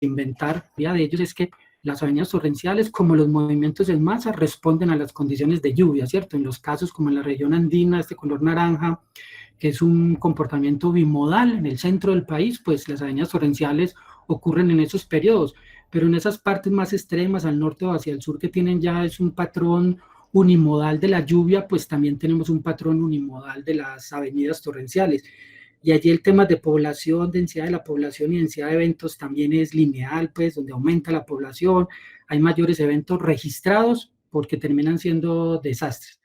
Speaker 1: inventar. La de ellos es que las avenidas torrenciales, como los movimientos en masa, responden a las condiciones de lluvia, ¿cierto? En los casos como en la región andina, este color naranja, que es un comportamiento bimodal en el centro del país, pues las avenidas torrenciales ocurren en esos periodos, pero en esas partes más extremas, al norte o hacia el sur, que tienen ya es un patrón unimodal de la lluvia, pues también tenemos un patrón unimodal de las avenidas torrenciales. Y allí el tema de población, densidad de la población y densidad de eventos también es lineal, pues donde aumenta la población, hay mayores eventos registrados porque terminan siendo desastres.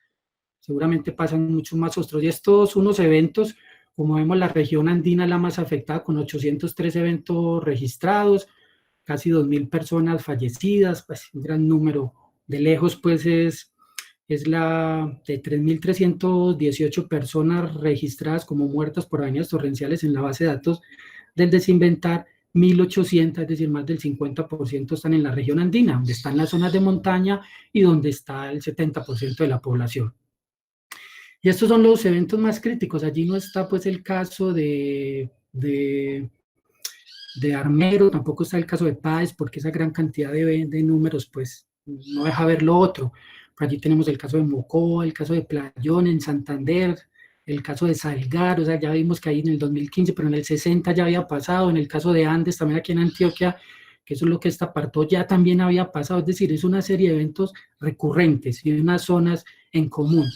Speaker 1: Seguramente pasan muchos más otros. Y estos unos eventos, como vemos, la región andina es la más afectada con 803 eventos registrados, casi 2.000 personas fallecidas, pues un gran número. De lejos, pues es la de 3.318 personas registradas como muertas por avenidas torrenciales en la base de datos del Desinventar. 1.800, es decir, más del 50% están en la región andina, donde están las zonas de montaña y donde está el 70% de la población. Y estos son los eventos más críticos. Allí no está pues el caso de de Armero, tampoco está el caso de Páez, porque esa gran cantidad de números, pues, no deja ver lo otro. Por allí tenemos el caso de Mocoa, el caso de Playón en Santander, el caso de Salgar, o sea, ya vimos que ahí en el 2015, pero en el 60 ya había pasado, en el caso de Andes, también aquí en Antioquia, que eso es lo que esta apartó, ya también había pasado, es decir, es una serie de eventos recurrentes y unas zonas en común.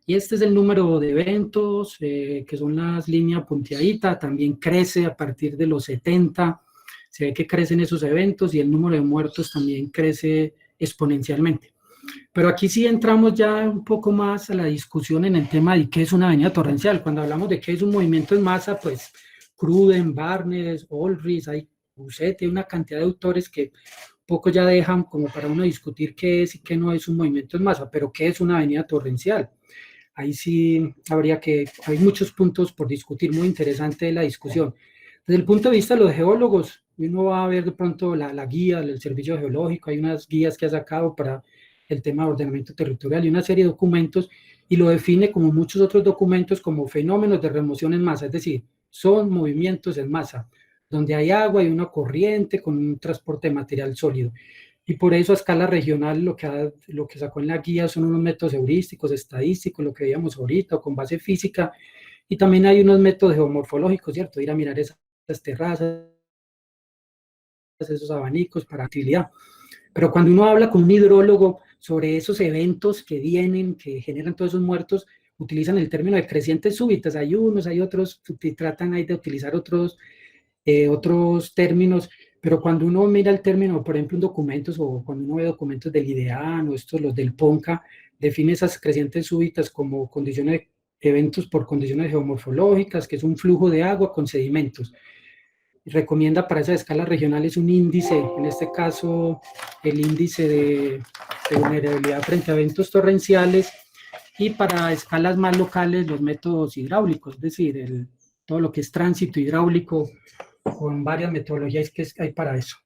Speaker 1: Y este es el número de eventos, que son las líneas punteaditas, también crece a partir de los 70, se ve que crecen esos eventos y el número de muertos también crece exponencialmente. Pero aquí sí entramos ya un poco más a la discusión en el tema de qué es una avenida torrencial. Cuando hablamos de qué es un movimiento en masa, pues Cruden, Barnes, Olris, hay Ucete, una cantidad de autores que poco ya dejan como para uno discutir qué es y qué no es un movimiento en masa, pero qué es una avenida torrencial. Ahí sí hay muchos puntos por discutir, muy interesante la discusión. Desde el punto de vista de los geólogos, uno va a ver de pronto la guía del Servicio Geológico, hay unas guías que ha sacado para el tema de ordenamiento territorial y una serie de documentos, y lo define como muchos otros documentos como fenómenos de remoción en masa, es decir, son movimientos en masa, donde hay agua y una corriente con un transporte de material sólido. Y por eso a escala regional lo que sacó en la guía son unos métodos heurísticos, estadísticos, lo que veíamos ahorita, o con base física, y también hay unos métodos geomorfológicos, ¿cierto? Ir a mirar esas terrazas, esos abanicos para actividad. Pero cuando uno habla con un hidrólogo sobre esos eventos que vienen, que generan todos esos muertos, utilizan el término de crecientes súbitas. Hay unos, hay otros, tratan ahí de utilizar otros términos, pero cuando uno mira el término, por ejemplo, en documentos, o cuando uno ve documentos del IDEAN o estos, los del PONCA, define esas crecientes súbitas como condiciones, eventos por condiciones geomorfológicas, que es un flujo de agua con sedimentos. Recomienda para esas escalas regionales un índice, en este caso el índice de vulnerabilidad frente a eventos torrenciales, y para escalas más locales los métodos hidráulicos, es decir, todo lo que es tránsito hidráulico con varias metodologías que hay para eso.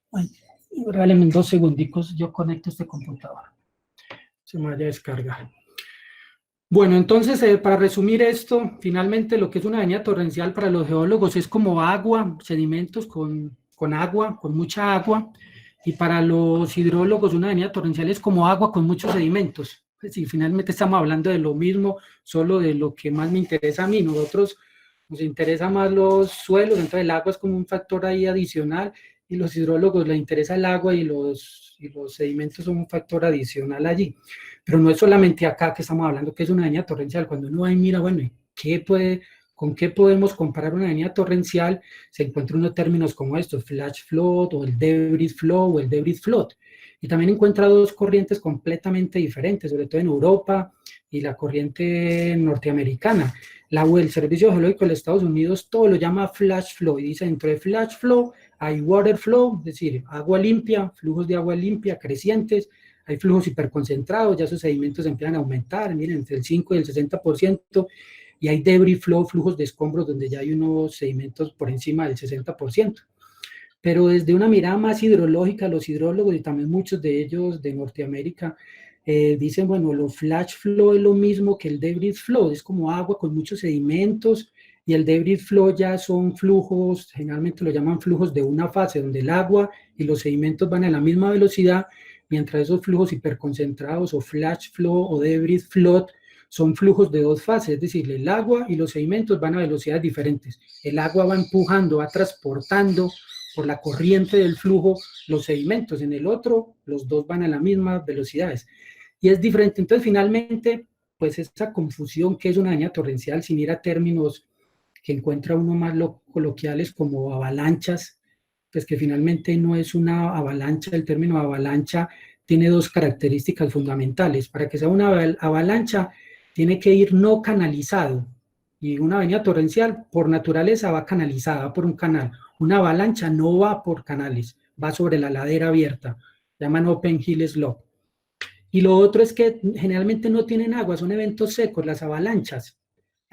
Speaker 1: Regáleme 2 segundicos, yo conecto este computador, se me vaya a descargar. Bueno, entonces, para resumir esto, finalmente lo que es una avenida torrencial para los geólogos es como agua, sedimentos con agua, con mucha agua, y para los hidrólogos una avenida torrencial es como agua con muchos sedimentos. Es decir, finalmente estamos hablando de lo mismo, solo de lo que más me interesa a mí. Nosotros nos interesa más los suelos, entonces el agua es como un factor ahí adicional, y los hidrólogos les interesa el agua y los sedimentos son un factor adicional allí. Pero no es solamente acá que estamos hablando que es una avenida torrencial. Cuando uno va y mira, bueno, ¿con qué podemos comparar una avenida torrencial? Se encuentran unos términos como estos, flash flood, o el debris flow, o el debris flood. Y también encuentra dos corrientes completamente diferentes, sobre todo en Europa y la corriente norteamericana. El Servicio Geológico de los Estados Unidos todo lo llama flash flow, y dice dentro de flash flow hay water flow, es decir, agua limpia, flujos de agua limpia crecientes. Hay flujos hiperconcentrados, ya esos sedimentos empiezan a aumentar, miren, entre el 5 y el 60%, y hay debris flow, flujos de escombros, donde ya hay unos sedimentos por encima del 60%. Pero desde una mirada más hidrológica, los hidrólogos, y también muchos de ellos de Norteamérica, dicen, bueno, lo flash flow es lo mismo que el debris flow, es como agua con muchos sedimentos, y el debris flow ya son flujos, generalmente lo llaman flujos de una fase, donde el agua y los sedimentos van a la misma velocidad, mientras esos flujos hiperconcentrados o flash flow o debris flow son flujos de dos fases, es decir, el agua y los sedimentos van a velocidades diferentes. El agua va empujando, va transportando por la corriente del flujo los sedimentos, en el otro los dos van a las mismas velocidades. Y es diferente. Entonces, finalmente, pues esa confusión que es una avenida torrencial, sin ir a términos que encuentra uno más coloquiales como avalanchas, pues que finalmente no es una avalancha. El término avalancha tiene dos características fundamentales. Para que sea una avalancha, tiene que ir no canalizado, y una avenida torrencial por naturaleza va canalizada por un canal. Una avalancha no va por canales, va sobre la ladera abierta, llaman open hill slope. Y lo otro es que generalmente no tienen agua, son eventos secos, las avalanchas.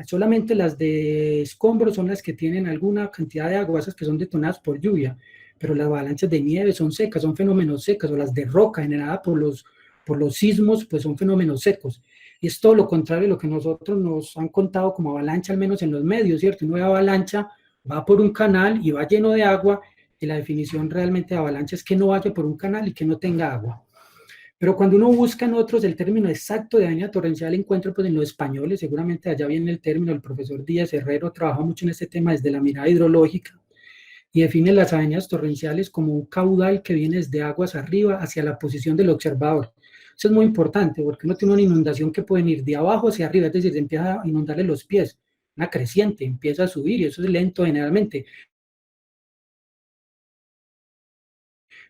Speaker 1: Solamente las de escombros son las que tienen alguna cantidad de agua, esas que son detonadas por lluvia, pero las avalanchas de nieve son secas, son fenómenos secos, o las de roca generadas por los sismos, pues son fenómenos secos. Y es todo lo contrario de lo que nosotros nos han contado como avalancha, al menos en los medios, ¿cierto? Una avalancha va por un canal y va lleno de agua, y la definición realmente de avalancha es que no vaya por un canal y que no tenga agua. Pero cuando uno busca en otros el término exacto de avenidas torrenciales, encuentro pues en los españoles, seguramente allá viene el término, el profesor Díaz Herrero trabaja mucho en este tema desde la mirada hidrológica, y define las avenidas torrenciales como un caudal que viene desde aguas arriba hacia la posición del observador. Eso es muy importante porque uno tiene una inundación que puede ir de abajo hacia arriba, es decir, empieza a inundarle los pies, una creciente, empieza a subir y eso es lento generalmente,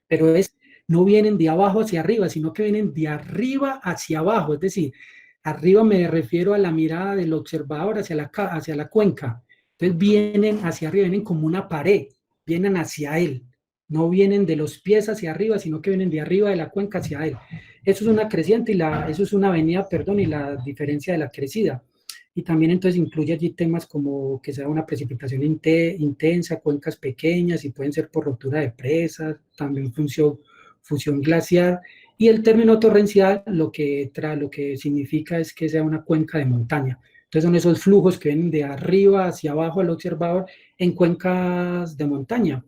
Speaker 1: pero no vienen de abajo hacia arriba, sino que vienen de arriba hacia abajo, es decir, arriba me refiero a la mirada del observador hacia la cuenca, entonces vienen hacia arriba, vienen como una pared, vienen hacia él, no vienen de los pies hacia arriba, sino que vienen de arriba de la cuenca hacia él. Eso es una creciente eso es una avenida, perdón, y la diferencia de la crecida. Y también entonces incluye allí temas como que sea una precipitación intensa, cuencas pequeñas y pueden ser por ruptura de presas, también fusión glaciar, y el término torrencial lo que significa es que sea una cuenca de montaña. Entonces son esos flujos que vienen de arriba hacia abajo al observador en cuencas de montaña.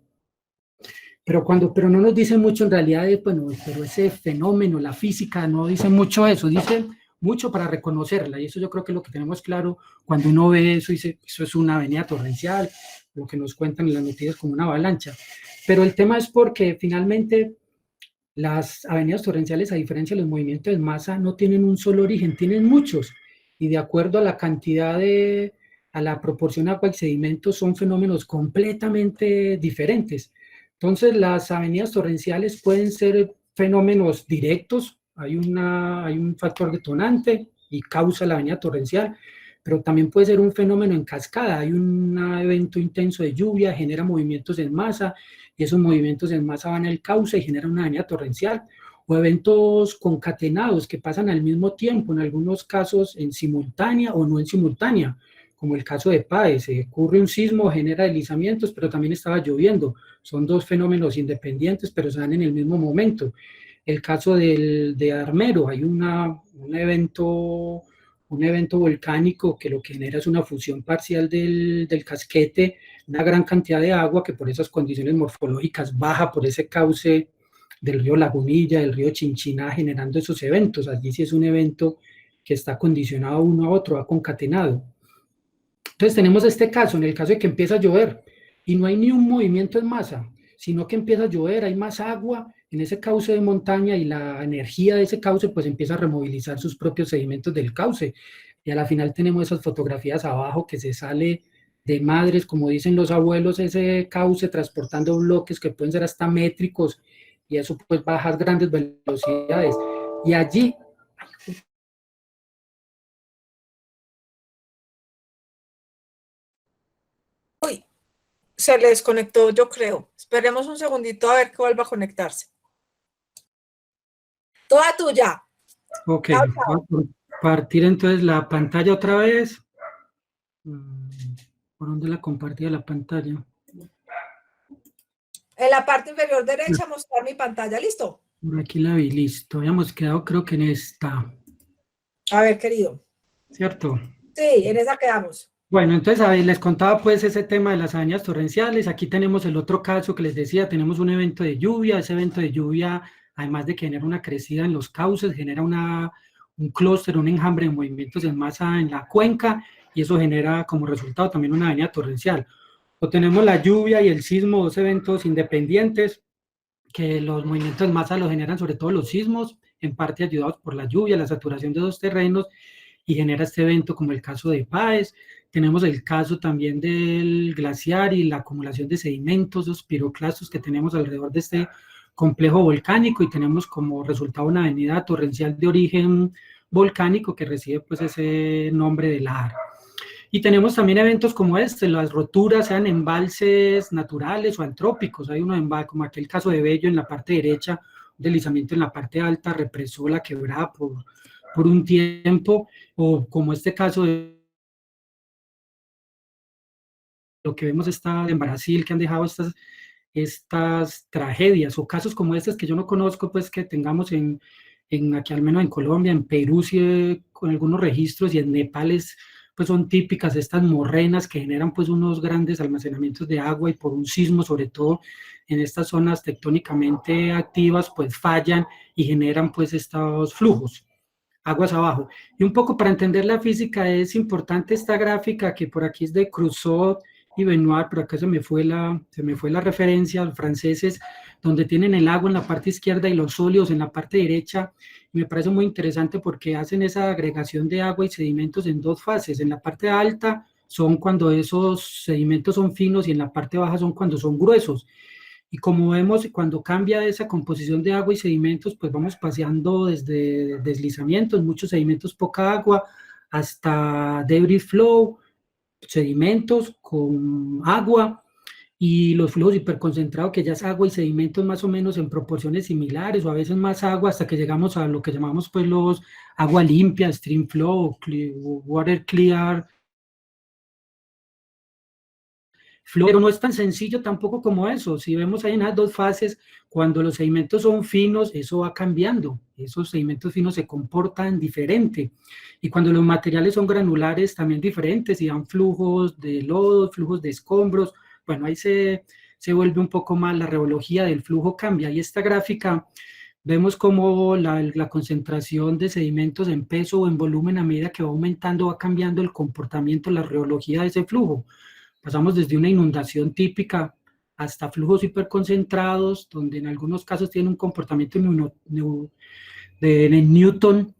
Speaker 1: Pero no nos dice mucho en realidad, bueno, pero ese fenómeno, la física, no dice mucho eso, dice mucho para reconocerla, y eso yo creo que es lo que tenemos claro cuando uno ve eso, dice, eso es una avenida torrencial, lo que nos cuentan en las noticias como una avalancha. Pero el tema es porque finalmente las avenidas torrenciales, a diferencia de los movimientos de masa, no tienen un solo origen, tienen muchos, y de acuerdo a la cantidad a la proporción agua y sedimentos, son fenómenos completamente diferentes. Entonces, las avenidas torrenciales pueden ser fenómenos directos, hay un factor detonante y causa la avenida torrencial, pero también puede ser un fenómeno en cascada, hay un evento intenso de lluvia, genera movimientos en masa, y esos movimientos en masa van al cauce y generan una avenida torrencial, o eventos concatenados que pasan al mismo tiempo, en algunos casos en simultánea o no en simultánea, como el caso de Páez, ocurre un sismo, genera deslizamientos, pero también estaba lloviendo, son dos fenómenos independientes, pero se dan en el mismo momento. El caso de Armero, hay un evento volcánico que lo que genera es una fusión parcial del casquete, una gran cantidad de agua que por esas condiciones morfológicas baja por ese cauce del río Lagunilla, del río Chinchiná, generando esos eventos. Allí sí es un evento que está condicionado uno a otro, va concatenado. Entonces tenemos este caso, en el caso de que empieza a llover y no hay ni un movimiento en masa, sino que empieza a llover, hay más agua en ese cauce de montaña y la energía de ese cauce pues empieza a removilizar sus propios sedimentos del cauce. Y a la final tenemos esas fotografías abajo que se sale de madres, como dicen los abuelos, ese cauce transportando bloques que pueden ser hasta métricos y eso pues baja a grandes velocidades. Y allí
Speaker 2: se le desconectó, yo creo. Esperemos un segundito a ver que vuelva a conectarse. Toda tuya.
Speaker 1: Ok, vamos a partir entonces la pantalla otra vez. ¿Por dónde la compartía la pantalla?
Speaker 2: En la parte inferior derecha mostrar mi pantalla, ¿listo?
Speaker 1: Por aquí la vi, listo. Habíamos quedado creo que en esta.
Speaker 2: A ver, querido.
Speaker 1: ¿Cierto?
Speaker 2: Sí, en esa quedamos.
Speaker 1: Bueno, entonces a ver, les contaba pues ese tema de las avenidas torrenciales. Aquí tenemos el otro caso que les decía, tenemos un evento de lluvia. Ese evento de lluvia, además de que genera una crecida en los cauces, genera un clúster, un enjambre de movimientos en masa en la cuenca, y eso genera como resultado también una avenida torrencial. O tenemos la lluvia y el sismo, dos eventos independientes, que los movimientos en masa los generan sobre todo los sismos, en parte ayudados por la lluvia, la saturación de dos terrenos, y genera este evento como el caso de Páez. Tenemos el caso también del glaciar y la acumulación de sedimentos, los piroclastos que tenemos alrededor de este complejo volcánico, y tenemos como resultado una avenida torrencial de origen volcánico que recibe pues ese nombre de lahar. Y tenemos también eventos como este, las roturas, sean embalses naturales o antrópicos. Hay uno como aquel caso de Bello en la parte derecha, un deslizamiento en la parte alta, represó la quebrada por un tiempo, o como este caso de lo que vemos está en Brasil, que han dejado estas tragedias, o casos como estos que yo no conozco, pues que tengamos aquí al menos en Colombia, en Perú sí con algunos registros, y en Nepal es pues son típicas estas morrenas que generan pues unos grandes almacenamientos de agua, y por un sismo, sobre todo en estas zonas tectónicamente activas, pues fallan y generan pues estos flujos aguas abajo. Y un poco para entender la física es importante esta gráfica que por aquí es de Creusot y Benoit, pero acá se me fue la referencia, los franceses, donde tienen el agua en la parte izquierda y los sólidos en la parte derecha. Y me parece muy interesante porque hacen esa agregación de agua y sedimentos en dos fases. En la parte alta son cuando esos sedimentos son finos, y en la parte baja son cuando son gruesos. Y como vemos, cuando cambia esa composición de agua y sedimentos, pues vamos paseando desde deslizamientos, muchos sedimentos, poca agua, hasta debris flow, sedimentos con agua, y los flujos hiperconcentrados, que ya es agua y sedimentos más o menos en proporciones similares, o a veces más agua, hasta que llegamos a lo que llamamos pues los agua limpia, stream flow, water clear, pero no es tan sencillo tampoco como eso. Si vemos ahí en las dos fases, cuando los sedimentos son finos, eso va cambiando. Esos sedimentos finos se comportan diferente. Y cuando los materiales son granulares, también diferentes, y dan flujos de lodo, flujos de escombros. Bueno, ahí se vuelve un poco más, la reología del flujo cambia. Y esta gráfica, vemos cómo la concentración de sedimentos en peso o en volumen, a medida que va aumentando, va cambiando el comportamiento, la reología de ese flujo. Pasamos desde una inundación típica hasta flujos hiperconcentrados, donde en algunos casos tienen un comportamiento de Newton,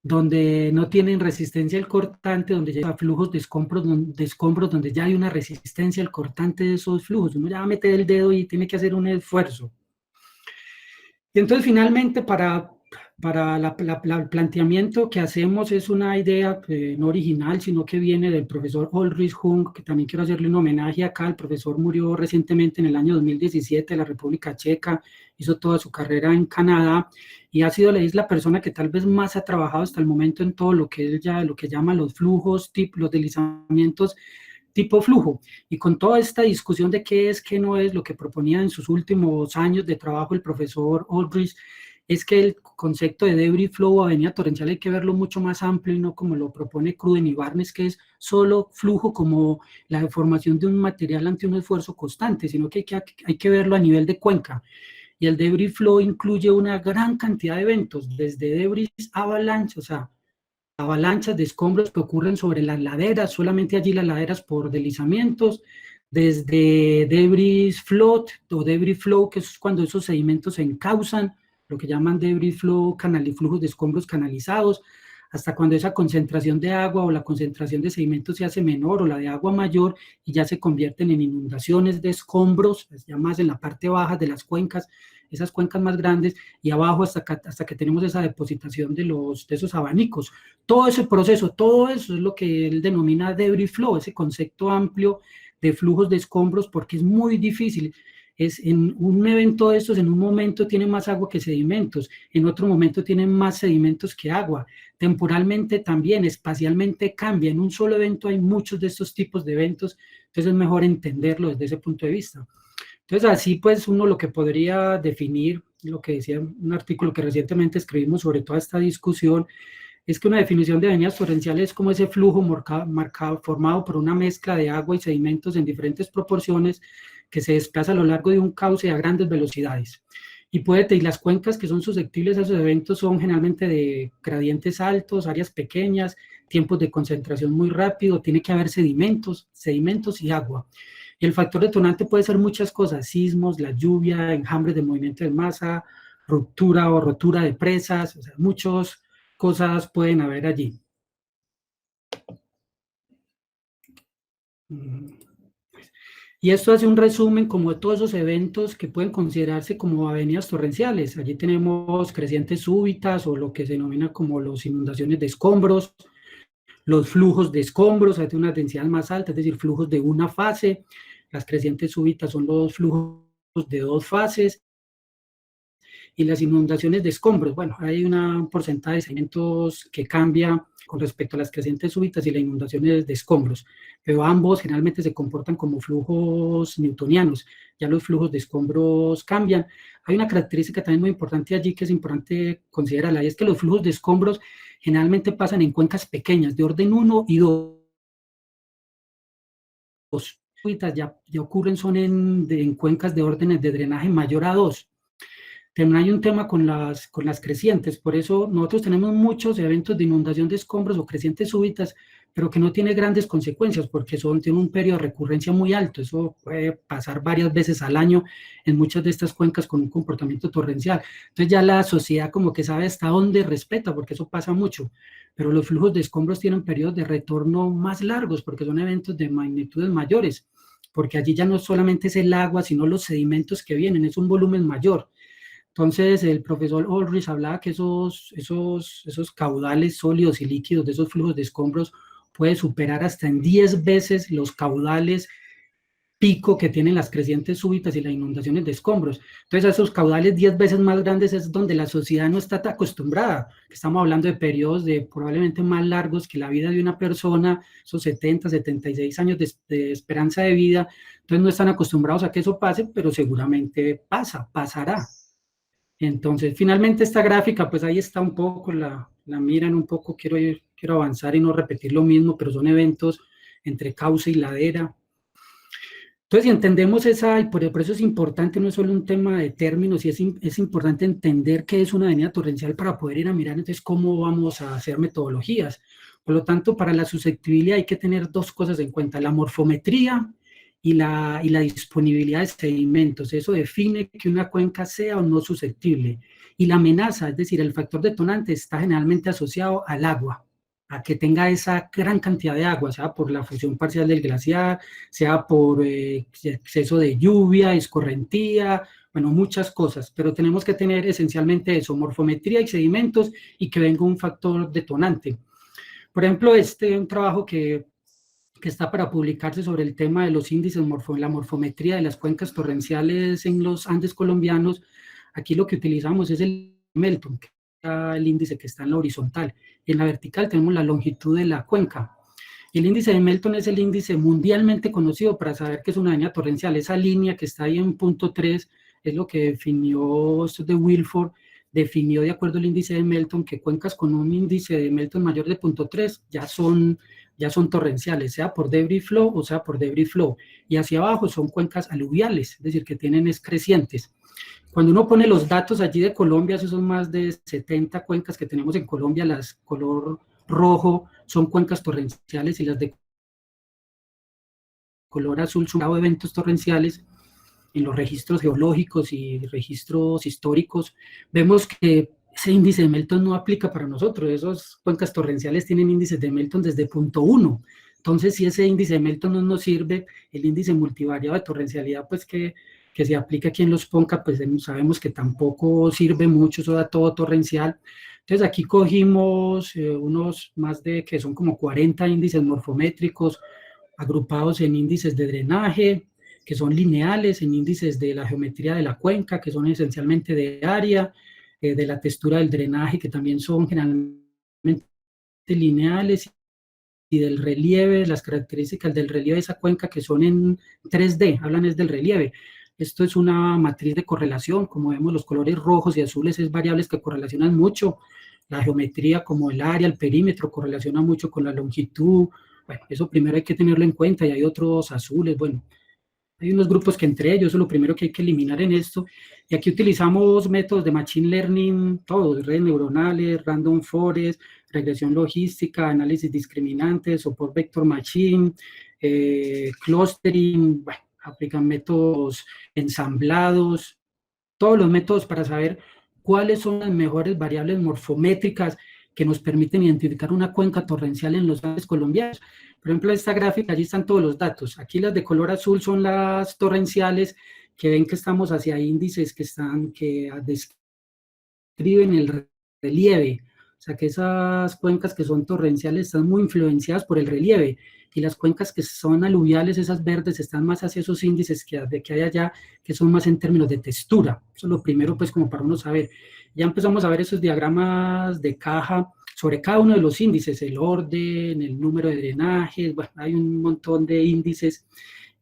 Speaker 1: donde no tienen resistencia al cortante, donde llega a flujos de escombros, donde ya hay una resistencia al cortante de esos flujos. Uno ya va a meter el dedo y tiene que hacer un esfuerzo. Y entonces finalmente el planteamiento que hacemos es una idea no original, sino que viene del profesor Ulrich Hung, que también quiero hacerle un homenaje acá. El profesor murió recientemente en el año 2017 en la República Checa, hizo toda su carrera en Canadá, y ha sido la persona que tal vez más ha trabajado hasta el momento en todo lo que lo que llama los flujos, los deslizamientos tipo flujo. Y con toda esta discusión de qué es, qué no es, lo que proponía en sus últimos años de trabajo el profesor Ulrich es que el concepto de debris flow o avenida torrencial hay que verlo mucho más amplio, y no como lo propone Cruden y Barnes, que es solo flujo como la deformación de un material ante un esfuerzo constante, sino que hay que verlo a nivel de cuenca. Y el debris flow incluye una gran cantidad de eventos, desde debris avalanche, o sea, avalanchas de escombros que ocurren sobre las laderas, solamente allí las laderas por deslizamientos, desde debris float o debris flow, que es cuando esos sedimentos se encausan, lo que llaman debris flow, flujos de escombros canalizados, hasta cuando esa concentración de agua o la concentración de sedimentos se hace menor, o la de agua mayor, y ya se convierten en inundaciones de escombros, ya más en la parte baja de las cuencas, esas cuencas más grandes, y abajo hasta que tenemos esa depositación de esos abanicos. Todo ese proceso, todo eso es lo que él denomina debris flow, ese concepto amplio de flujos de escombros, porque es muy difícil. Es en un evento de estos, en un momento tiene más agua que sedimentos, en otro momento tiene más sedimentos que agua, temporalmente también, espacialmente cambia, en un solo evento hay muchos de estos tipos de eventos, entonces es mejor entenderlo desde ese punto de vista. Entonces así pues uno lo que podría definir, lo que decía un artículo que recientemente escribimos sobre toda esta discusión, es que una definición de avenidas torrenciales es como ese flujo formado por una mezcla de agua y sedimentos en diferentes proporciones que se desplaza a lo largo de un cauce a grandes velocidades. Y las cuencas que son susceptibles a esos eventos son generalmente de gradientes altos, áreas pequeñas, tiempos de concentración muy rápido, tiene que haber sedimentos y agua. Y el factor detonante puede ser muchas cosas: sismos, la lluvia, enjambres de movimiento de masa, ruptura o rotura de presas, o sea, muchas cosas pueden haber allí. Y esto hace un resumen como de todos esos eventos que pueden considerarse como avenidas torrenciales. Allí tenemos crecientes súbitas, o lo que se denomina como las inundaciones de escombros, los flujos de escombros, hay una densidad más alta, es decir, flujos de una fase. Las crecientes súbitas son los flujos de dos fases. Y las inundaciones de escombros, bueno, hay un porcentaje de sedimentos que cambia con respecto a las crecientes súbitas y las inundaciones de escombros, pero ambos generalmente se comportan como flujos newtonianos. Ya los flujos de escombros cambian. Hay una característica también muy importante allí que es importante considerarla, y es que los flujos de escombros generalmente pasan en cuencas pequeñas, de orden 1 y 2. súbitas ya ocurren son en cuencas de órdenes de drenaje mayor a 2. También hay un tema con las crecientes, por eso nosotros tenemos muchos eventos de inundación de escombros o crecientes súbitas, pero que no tiene grandes consecuencias porque tiene un periodo de recurrencia muy alto. Eso puede pasar varias veces al año en muchas de estas cuencas con un comportamiento torrencial. Entonces ya la sociedad como que sabe hasta dónde respeta, porque eso pasa mucho. Pero los flujos de escombros tienen periodos de retorno más largos porque son eventos de magnitudes mayores, porque allí ya no solamente es el agua, sino los sedimentos que vienen, es un volumen mayor. Entonces, el profesor Ulrich hablaba que esos caudales sólidos y líquidos de esos flujos de escombros puede superar hasta en 10 veces los caudales pico que tienen las crecientes súbitas y las inundaciones de escombros. Entonces, a esos caudales 10 veces más grandes es donde la sociedad no está tan acostumbrada. Estamos hablando de periodos de probablemente más largos que la vida de una persona, esos 70, 76 años de esperanza de vida. Entonces, no están acostumbrados a que eso pase, pero seguramente pasará. Entonces, finalmente esta gráfica, pues ahí está un poco, la miran un poco, quiero avanzar y no repetir lo mismo, pero son eventos entre cauce y ladera. Entonces, si entendemos y por eso es importante, no es solo un tema de términos, y es importante entender qué es una avenida torrencial para poder ir a mirar entonces cómo vamos a hacer metodologías. Por lo tanto, para la susceptibilidad hay que tener dos cosas en cuenta: la morfometría y la disponibilidad de sedimentos. Eso define que una cuenca sea o no susceptible. Y la amenaza, es decir, el factor detonante, está generalmente asociado al agua, a que tenga esa gran cantidad de agua, sea por la fusión parcial del glaciar, sea por exceso de lluvia, escorrentía, bueno, muchas cosas, pero tenemos que tener esencialmente eso: morfometría y sedimentos, y que venga un factor detonante. Por ejemplo, un trabajo que está para publicarse sobre el tema de los índices, la morfometría de las cuencas torrenciales en los Andes colombianos. Aquí lo que utilizamos es el Melton, que es el índice que está en la horizontal, y en la vertical tenemos la longitud de la cuenca. El índice de Melton es el índice mundialmente conocido para saber que es una avenida torrencial. Esa línea que está ahí en punto 3 es lo que definió de Wilford, definió de acuerdo al índice de Melton que cuencas con un índice de Melton mayor de 0.3 ya son torrenciales, sea por debris flow o sea por debris flow. Y hacia abajo son cuencas aluviales, es decir, que tienen crecientes. Cuando uno pone los datos allí de Colombia, esos son más de 70 cuencas que tenemos en Colombia. Las color rojo son cuencas torrenciales y las de color azul son eventos torrenciales. En los registros geológicos y registros históricos, vemos que ese índice de Melton no aplica para nosotros. Esas cuencas torrenciales tienen índices de Melton desde 0.1. Entonces, si ese índice de Melton no nos sirve, el índice multivariado de torrencialidad, pues que se aplica aquí en los PONCA, pues sabemos que tampoco sirve mucho, eso da todo torrencial. Entonces, aquí cogimos unos más que son como 40 índices morfométricos agrupados en índices de drenaje, que son lineales, en índices de la geometría de la cuenca, que son esencialmente de área, de la textura del drenaje, que también son generalmente lineales, y del relieve, las características del relieve de esa cuenca, que son en 3D, hablan es del relieve. Esto es una matriz de correlación, como vemos los colores rojos y azules es variables que correlacionan mucho. La geometría como el área, el perímetro, correlaciona mucho con la longitud. Bueno, eso primero hay que tenerlo en cuenta, y hay otros azules, bueno, hay unos grupos que entre ellos, eso es lo primero que hay que eliminar en esto. Y aquí utilizamos métodos de Machine Learning, todos, redes neuronales, Random Forest, regresión logística, análisis discriminante, Support Vector Machine, clustering, bueno, aplican métodos ensamblados, todos los métodos para saber cuáles son las mejores variables morfométricas que nos permiten identificar una cuenca torrencial en los Andes colombianos. Por ejemplo, esta gráfica, allí están todos los datos. Aquí las de color azul son las torrenciales, que ven que estamos hacia índices que describen el relieve. O sea, que esas cuencas que son torrenciales están muy influenciadas por el relieve, y las cuencas que son aluviales, esas verdes, están más hacia esos índices que hay allá, que son más en términos de textura. Eso es lo primero, pues, como para uno saber. Ya empezamos a ver esos diagramas de caja sobre cada uno de los índices, el orden, el número de drenajes, bueno, hay un montón de índices,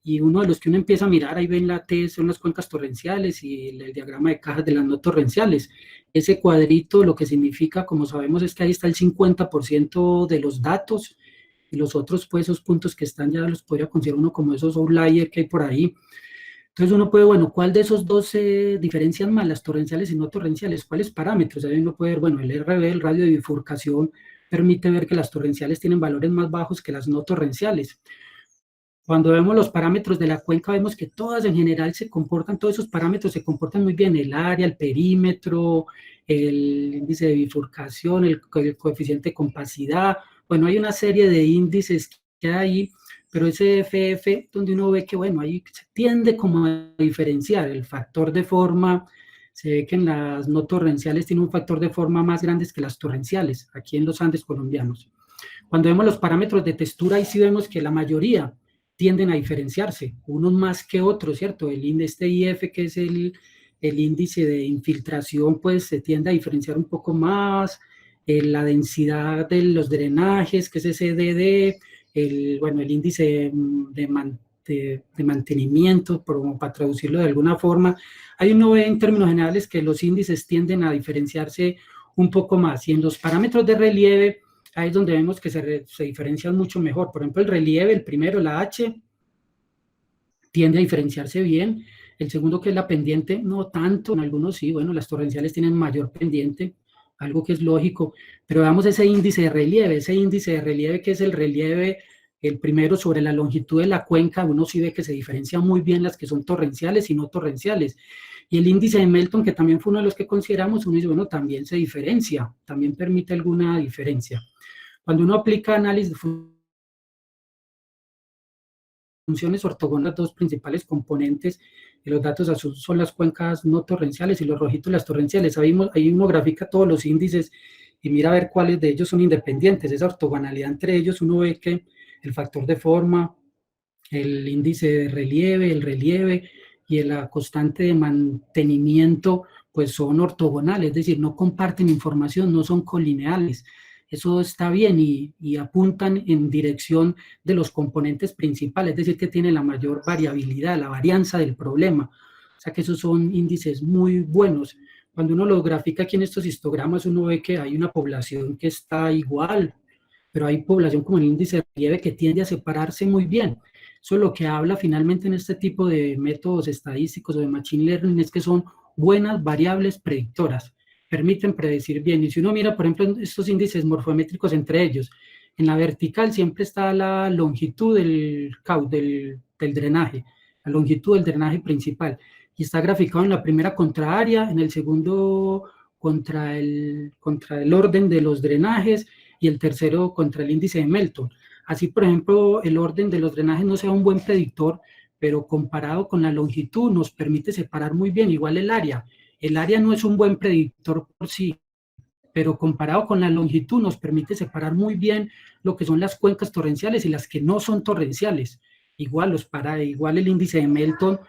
Speaker 1: y uno de los que uno empieza a mirar, ahí ven la T, son las cuencas torrenciales, y el diagrama de cajas de las no torrenciales. Ese cuadrito lo que significa, como sabemos, es que ahí está el 50% de los datos, y los otros, pues esos puntos que están ya los podría considerar uno como esos outliers que hay por ahí. Entonces uno puede, bueno, ¿cuál de esos dos se diferencian más, las torrenciales y no torrenciales? ¿Cuáles parámetros? Ahí uno puede ver, bueno, el RB, el radio de bifurcación, permite ver que las torrenciales tienen valores más bajos que las no torrenciales. Cuando vemos los parámetros de la cuenca, vemos que todas en general se comportan, todos esos parámetros se comportan muy bien, el área, el perímetro, el índice de bifurcación, el coeficiente de compacidad. Bueno, hay una serie de índices que hay, pero ese FF, donde uno ve que, bueno, ahí se tiende como a diferenciar el factor de forma. Se ve que en las no torrenciales tiene un factor de forma más grande que las torrenciales, aquí en los Andes colombianos. Cuando vemos los parámetros de textura, ahí sí vemos que la mayoría tienden a diferenciarse, unos más que otros, ¿cierto? Este IF, que es el índice de infiltración, pues se tiende a diferenciar un poco más, la densidad de los drenajes, que es ese DD, el índice de mantenimiento, para traducirlo de alguna forma. Hay uno ve en términos generales que los índices tienden a diferenciarse un poco más, y en los parámetros de relieve, ahí es donde vemos que se diferencian mucho mejor. Por ejemplo, el relieve, el primero, la H, tiende a diferenciarse bien. El segundo, que es la pendiente, no tanto. En algunos sí, bueno, las torrenciales tienen mayor pendiente, algo que es lógico. Pero veamos ese índice de relieve que es el relieve, el primero sobre la longitud de la cuenca, uno sí ve que se diferencia muy bien las que son torrenciales y no torrenciales. Y el índice de Melton, que también fue uno de los que consideramos, uno dice, bueno, también se diferencia, también permite alguna diferencia. Cuando uno aplica análisis de funciones ortogonales, las dos principales componentes de los datos azul son las cuencas no torrenciales y los rojitos las torrenciales. Ahí uno grafica todos los índices y mira a ver cuáles de ellos son independientes. Esa ortogonalidad entre ellos, uno ve que el factor de forma, el índice de relieve, el relieve y la constante de mantenimiento, pues son ortogonales, es decir, no comparten información, no son colineales. Eso está bien y apuntan en dirección de los componentes principales, es decir, que tiene la mayor variabilidad, la varianza del problema. O sea que esos son índices muy buenos. Cuando uno los grafica aquí en estos histogramas, uno ve que hay una población que está igual, pero hay población como el índice de relieve que tiende a separarse muy bien. Eso es lo que habla finalmente en este tipo de métodos estadísticos o de machine learning, es que son buenas variables predictoras, permiten predecir bien. Y si uno mira, por ejemplo, estos índices morfométricos entre ellos, en la vertical siempre está la longitud del drenaje, la longitud del drenaje principal, y está graficado en la primera contra área, en el segundo contra el orden de los drenajes, y el tercero contra el índice de Melton. Así, por ejemplo, el orden de los drenajes no sea un buen predictor, pero comparado con la longitud nos permite separar muy bien. Igual el área no es un buen predictor por sí, pero comparado con la longitud nos permite separar muy bien lo que son las cuencas torrenciales y las que no son torrenciales. Igual el índice de Melton,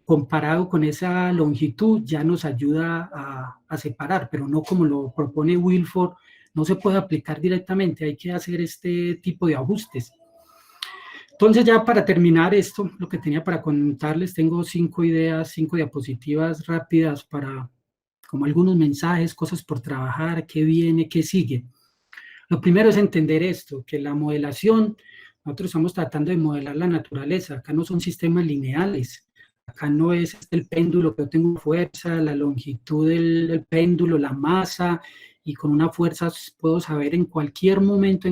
Speaker 1: comparado con esa longitud, ya nos ayuda a separar, pero no como lo propone Wilford. No se puede aplicar directamente, hay que hacer este tipo de ajustes. Entonces, ya para terminar esto, lo que tenía para contarles, tengo 5 ideas, 5 diapositivas rápidas para, como algunos mensajes, cosas por trabajar, qué viene, qué sigue. Lo primero es entender esto, que la modelación, nosotros estamos tratando de modelar la naturaleza, acá no son sistemas lineales, acá no es el péndulo, que yo tengo fuerza, la longitud del péndulo, la masa, y con una fuerza puedo saber en cualquier momento,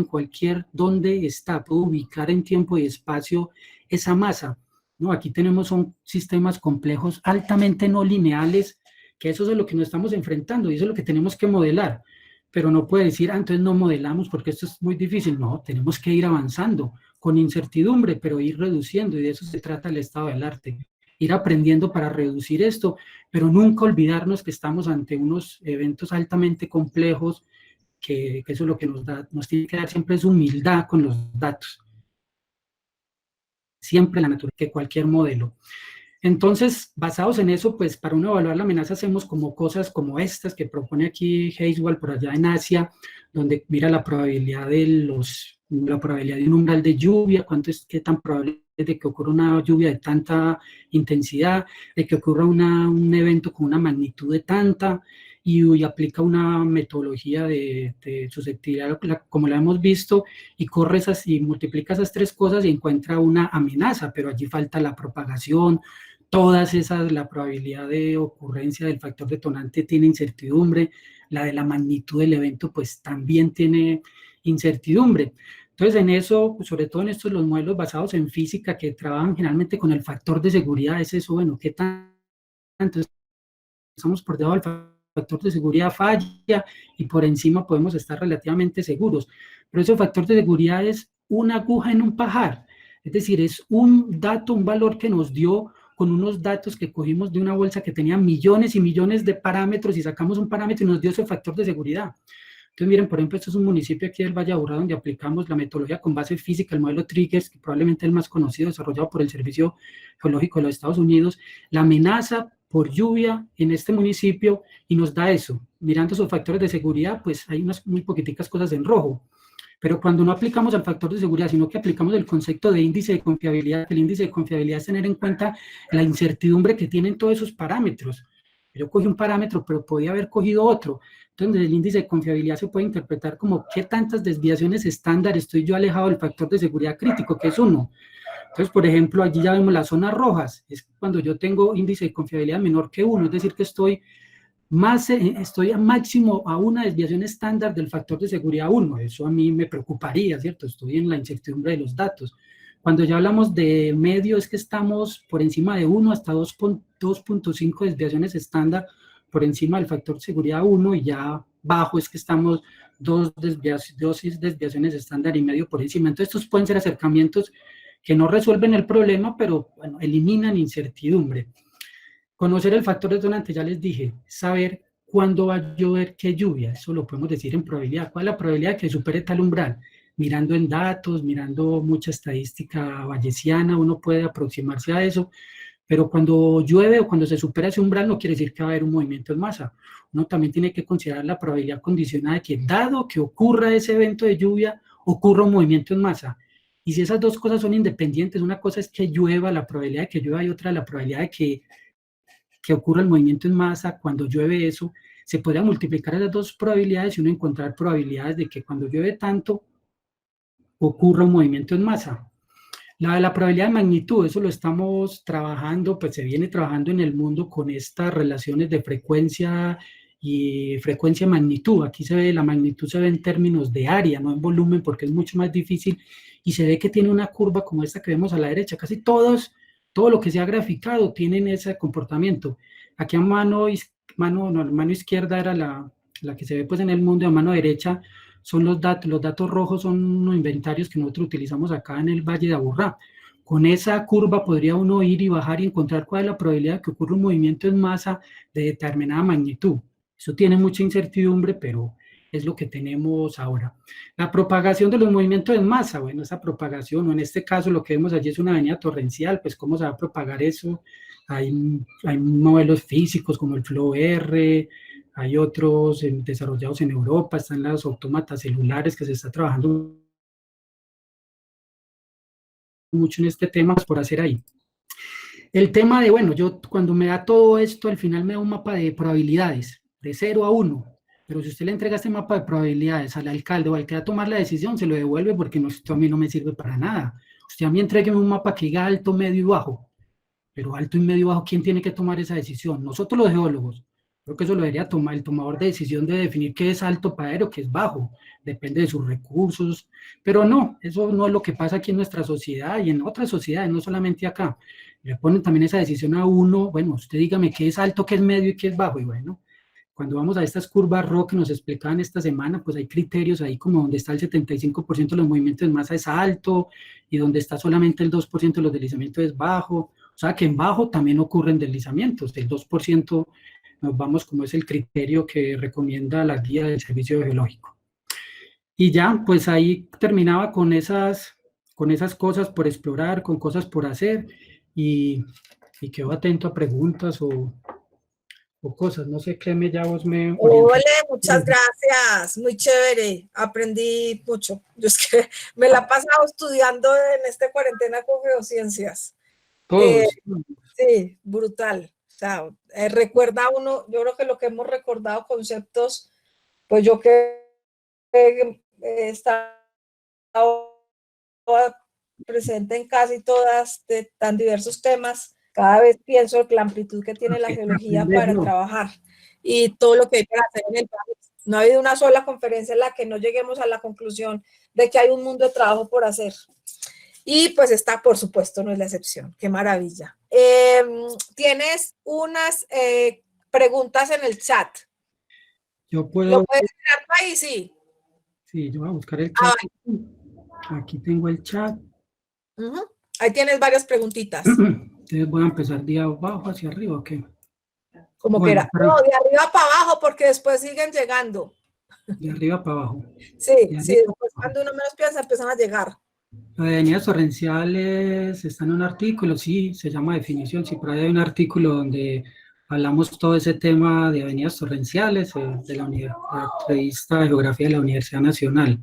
Speaker 1: dónde está, puedo ubicar en tiempo y espacio esa masa. No, aquí son sistemas complejos altamente no lineales, que eso es lo que nos estamos enfrentando y eso es lo que tenemos que modelar. Pero no puede decir, entonces no modelamos porque esto es muy difícil. No, tenemos que ir avanzando con incertidumbre, pero ir reduciendo, y de eso se trata el estado del arte. Ir aprendiendo para reducir esto, pero nunca olvidarnos que estamos ante unos eventos altamente complejos, que eso es lo que nos tiene que dar siempre es humildad con los datos. Siempre la naturaleza, que cualquier modelo. Entonces, basados en eso, pues para uno evaluar la amenaza hacemos como cosas como estas que propone aquí Heiswald por allá en Asia, donde mira la probabilidad de un umbral de lluvia, qué tan probable es de que ocurra una lluvia de tanta intensidad, de que ocurra un evento con una magnitud de tanta, y aplica una metodología de susceptibilidad, como la hemos visto, y corre esas y multiplica esas tres cosas y encuentra una amenaza, pero allí falta la propagación, todas esas, la probabilidad de ocurrencia del factor detonante tiene incertidumbre, la de la magnitud del evento pues también tiene incertidumbre. Entonces, en eso, pues, sobre todo en estos los modelos basados en física que trabajan generalmente con el factor de seguridad, es eso, bueno, ¿qué tanto estamos por debajo del factor de seguridad falla y por encima podemos estar relativamente seguros? Pero ese factor de seguridad es una aguja en un pajar, es decir, es un dato, un valor que nos dio con unos datos que cogimos de una bolsa que tenía millones y millones de parámetros y sacamos un parámetro y nos dio ese factor de seguridad. Entonces, miren, por ejemplo, esto es un municipio aquí del Valle de Aburrá donde aplicamos la metodología con base física, el modelo Triggers, que probablemente es el más conocido, desarrollado por el Servicio Geológico de los Estados Unidos, la amenaza por lluvia en este municipio y nos da eso. Mirando sus factores de seguridad, pues hay unas muy poquiticas cosas en rojo. Pero cuando no aplicamos el factor de seguridad, sino que aplicamos el concepto de índice de confiabilidad, el índice de confiabilidad es tener en cuenta la incertidumbre que tienen todos esos parámetros. Yo cogí un parámetro, pero podía haber cogido otro. Entonces, el índice de confiabilidad se puede interpretar como qué tantas desviaciones estándar estoy yo alejado del factor de seguridad crítico, que es 1. Entonces, por ejemplo, allí ya vemos las zonas rojas, es cuando yo tengo índice de confiabilidad menor que 1, es decir, que estoy a máximo a una desviación estándar del factor de seguridad 1. Eso a mí me preocuparía, ¿cierto? Estoy en la incertidumbre de los datos. Cuando ya hablamos de medio, es que estamos por encima de 1 hasta 2.5 desviaciones estándar por encima del factor de seguridad 1, y ya bajo es que estamos dos desviaciones estándar y medio por encima. Entonces, estos pueden ser acercamientos que no resuelven el problema, pero bueno, eliminan incertidumbre. Conocer el factor detonante, ya les dije, saber cuándo va a llover, qué lluvia, eso lo podemos decir en probabilidad. ¿Cuál es la probabilidad de que supere tal umbral? Mirando en datos, mirando mucha estadística bayesiana, uno puede aproximarse a eso, pero cuando llueve o cuando se supera ese umbral no quiere decir que va a haber un movimiento en masa. Uno también tiene que considerar la probabilidad condicionada de que, dado que ocurra ese evento de lluvia, ocurra un movimiento en masa. Y si esas dos cosas son independientes, una cosa es que llueva, la probabilidad de que llueva, y otra la probabilidad de que ocurra el movimiento en masa. Cuando llueve eso, se podría multiplicar esas dos probabilidades y uno encontrar probabilidades de que cuando llueve tanto ocurra un movimiento en masa. La probabilidad de magnitud, eso lo estamos trabajando, pues se viene trabajando en el mundo con estas relaciones de frecuencia y frecuencia-magnitud. Aquí se ve, la magnitud se ve en términos de área, no en volumen, porque es mucho más difícil, y se ve que tiene una curva como esta que vemos a la derecha. Casi todo lo que se ha graficado tienen ese comportamiento. Aquí a mano izquierda era la que se ve pues en el mundo, a mano derecha son los datos rojos son unos inventarios que nosotros utilizamos acá en el Valle de Aburrá. Con esa curva podría uno ir y bajar y encontrar cuál es la probabilidad de que ocurra un movimiento en masa de determinada magnitud. Eso tiene mucha incertidumbre, pero es lo que tenemos ahora. La propagación de los movimientos en masa, bueno, esa propagación, o en este caso lo que vemos allí es una avenida torrencial, pues cómo se va a propagar eso. Hay modelos físicos como el flow R, hay otros desarrollados en Europa, están los autómatas celulares que se está trabajando mucho en este tema por hacer ahí. El tema de, bueno, yo cuando me da todo esto, al final me da un mapa de probabilidades, de 0 a 1, pero si usted le entrega este mapa de probabilidades al alcalde o al que va a tomar la decisión, se lo devuelve porque no, esto a mí no me sirve para nada. Usted a mí entrégueme un mapa que diga alto, medio y bajo, pero alto y medio y bajo, ¿quién tiene que tomar esa decisión? Nosotros los geólogos. Creo que eso lo debería tomar el tomador de decisión, de definir qué es alto para él o qué es bajo, depende de sus recursos, pero no, eso no es lo que pasa aquí en nuestra sociedad y en otras sociedades, no solamente acá. Le ponen también esa decisión a uno, bueno, usted dígame qué es alto, qué es medio y qué es bajo, y bueno, cuando vamos a estas curvas RO que nos explicaban esta semana, pues hay criterios ahí como donde está el 75% de los movimientos de masa es alto y donde está solamente el 2% de los deslizamientos es bajo. O sea que en bajo también ocurren deslizamientos, del 2% nos vamos como es el criterio que recomienda la guía del Servicio Geológico. Y ya, pues ahí terminaba con esas cosas por explorar, con cosas por hacer, y quedo atento a preguntas o cosas. No sé, Cleme, ya vos me orientas.
Speaker 2: Ole, muchas gracias, muy chévere, aprendí mucho. Yo es que me la he pasado estudiando en esta cuarentena con geociencias.
Speaker 1: Todos.
Speaker 2: Sí, brutal. sea, recuerda uno, yo creo que lo que hemos recordado conceptos, pues yo que he estado presente en casi todas de tan diversos temas, cada vez pienso en la amplitud que tiene la geología para trabajar y todo lo que hay para hacer en el país. No ha habido una sola conferencia en la que no lleguemos a la conclusión de que hay un mundo de trabajo por hacer. Y pues esta, por supuesto, no es la excepción. ¡Qué maravilla! Tienes unas preguntas en el chat.
Speaker 1: Yo puedo...
Speaker 2: ¿Lo puedes mirar ahí? Sí.
Speaker 1: Sí, yo voy a buscar el chat. Aquí tengo el chat.
Speaker 2: Ahí tienes varias preguntitas.
Speaker 1: Entonces voy a empezar de abajo hacia arriba, ¿o qué?
Speaker 2: Como bueno, que era. No, de arriba para abajo, porque después siguen llegando.
Speaker 1: De arriba para abajo.
Speaker 2: Sí, sí, después cuando uno menos piensa empiezan a llegar.
Speaker 1: Las avenidas torrenciales están en un artículo, sí, se llama definición, sí, por ahí hay un artículo donde hablamos todo ese tema de avenidas torrenciales de la revista de Geografía de la Universidad Nacional.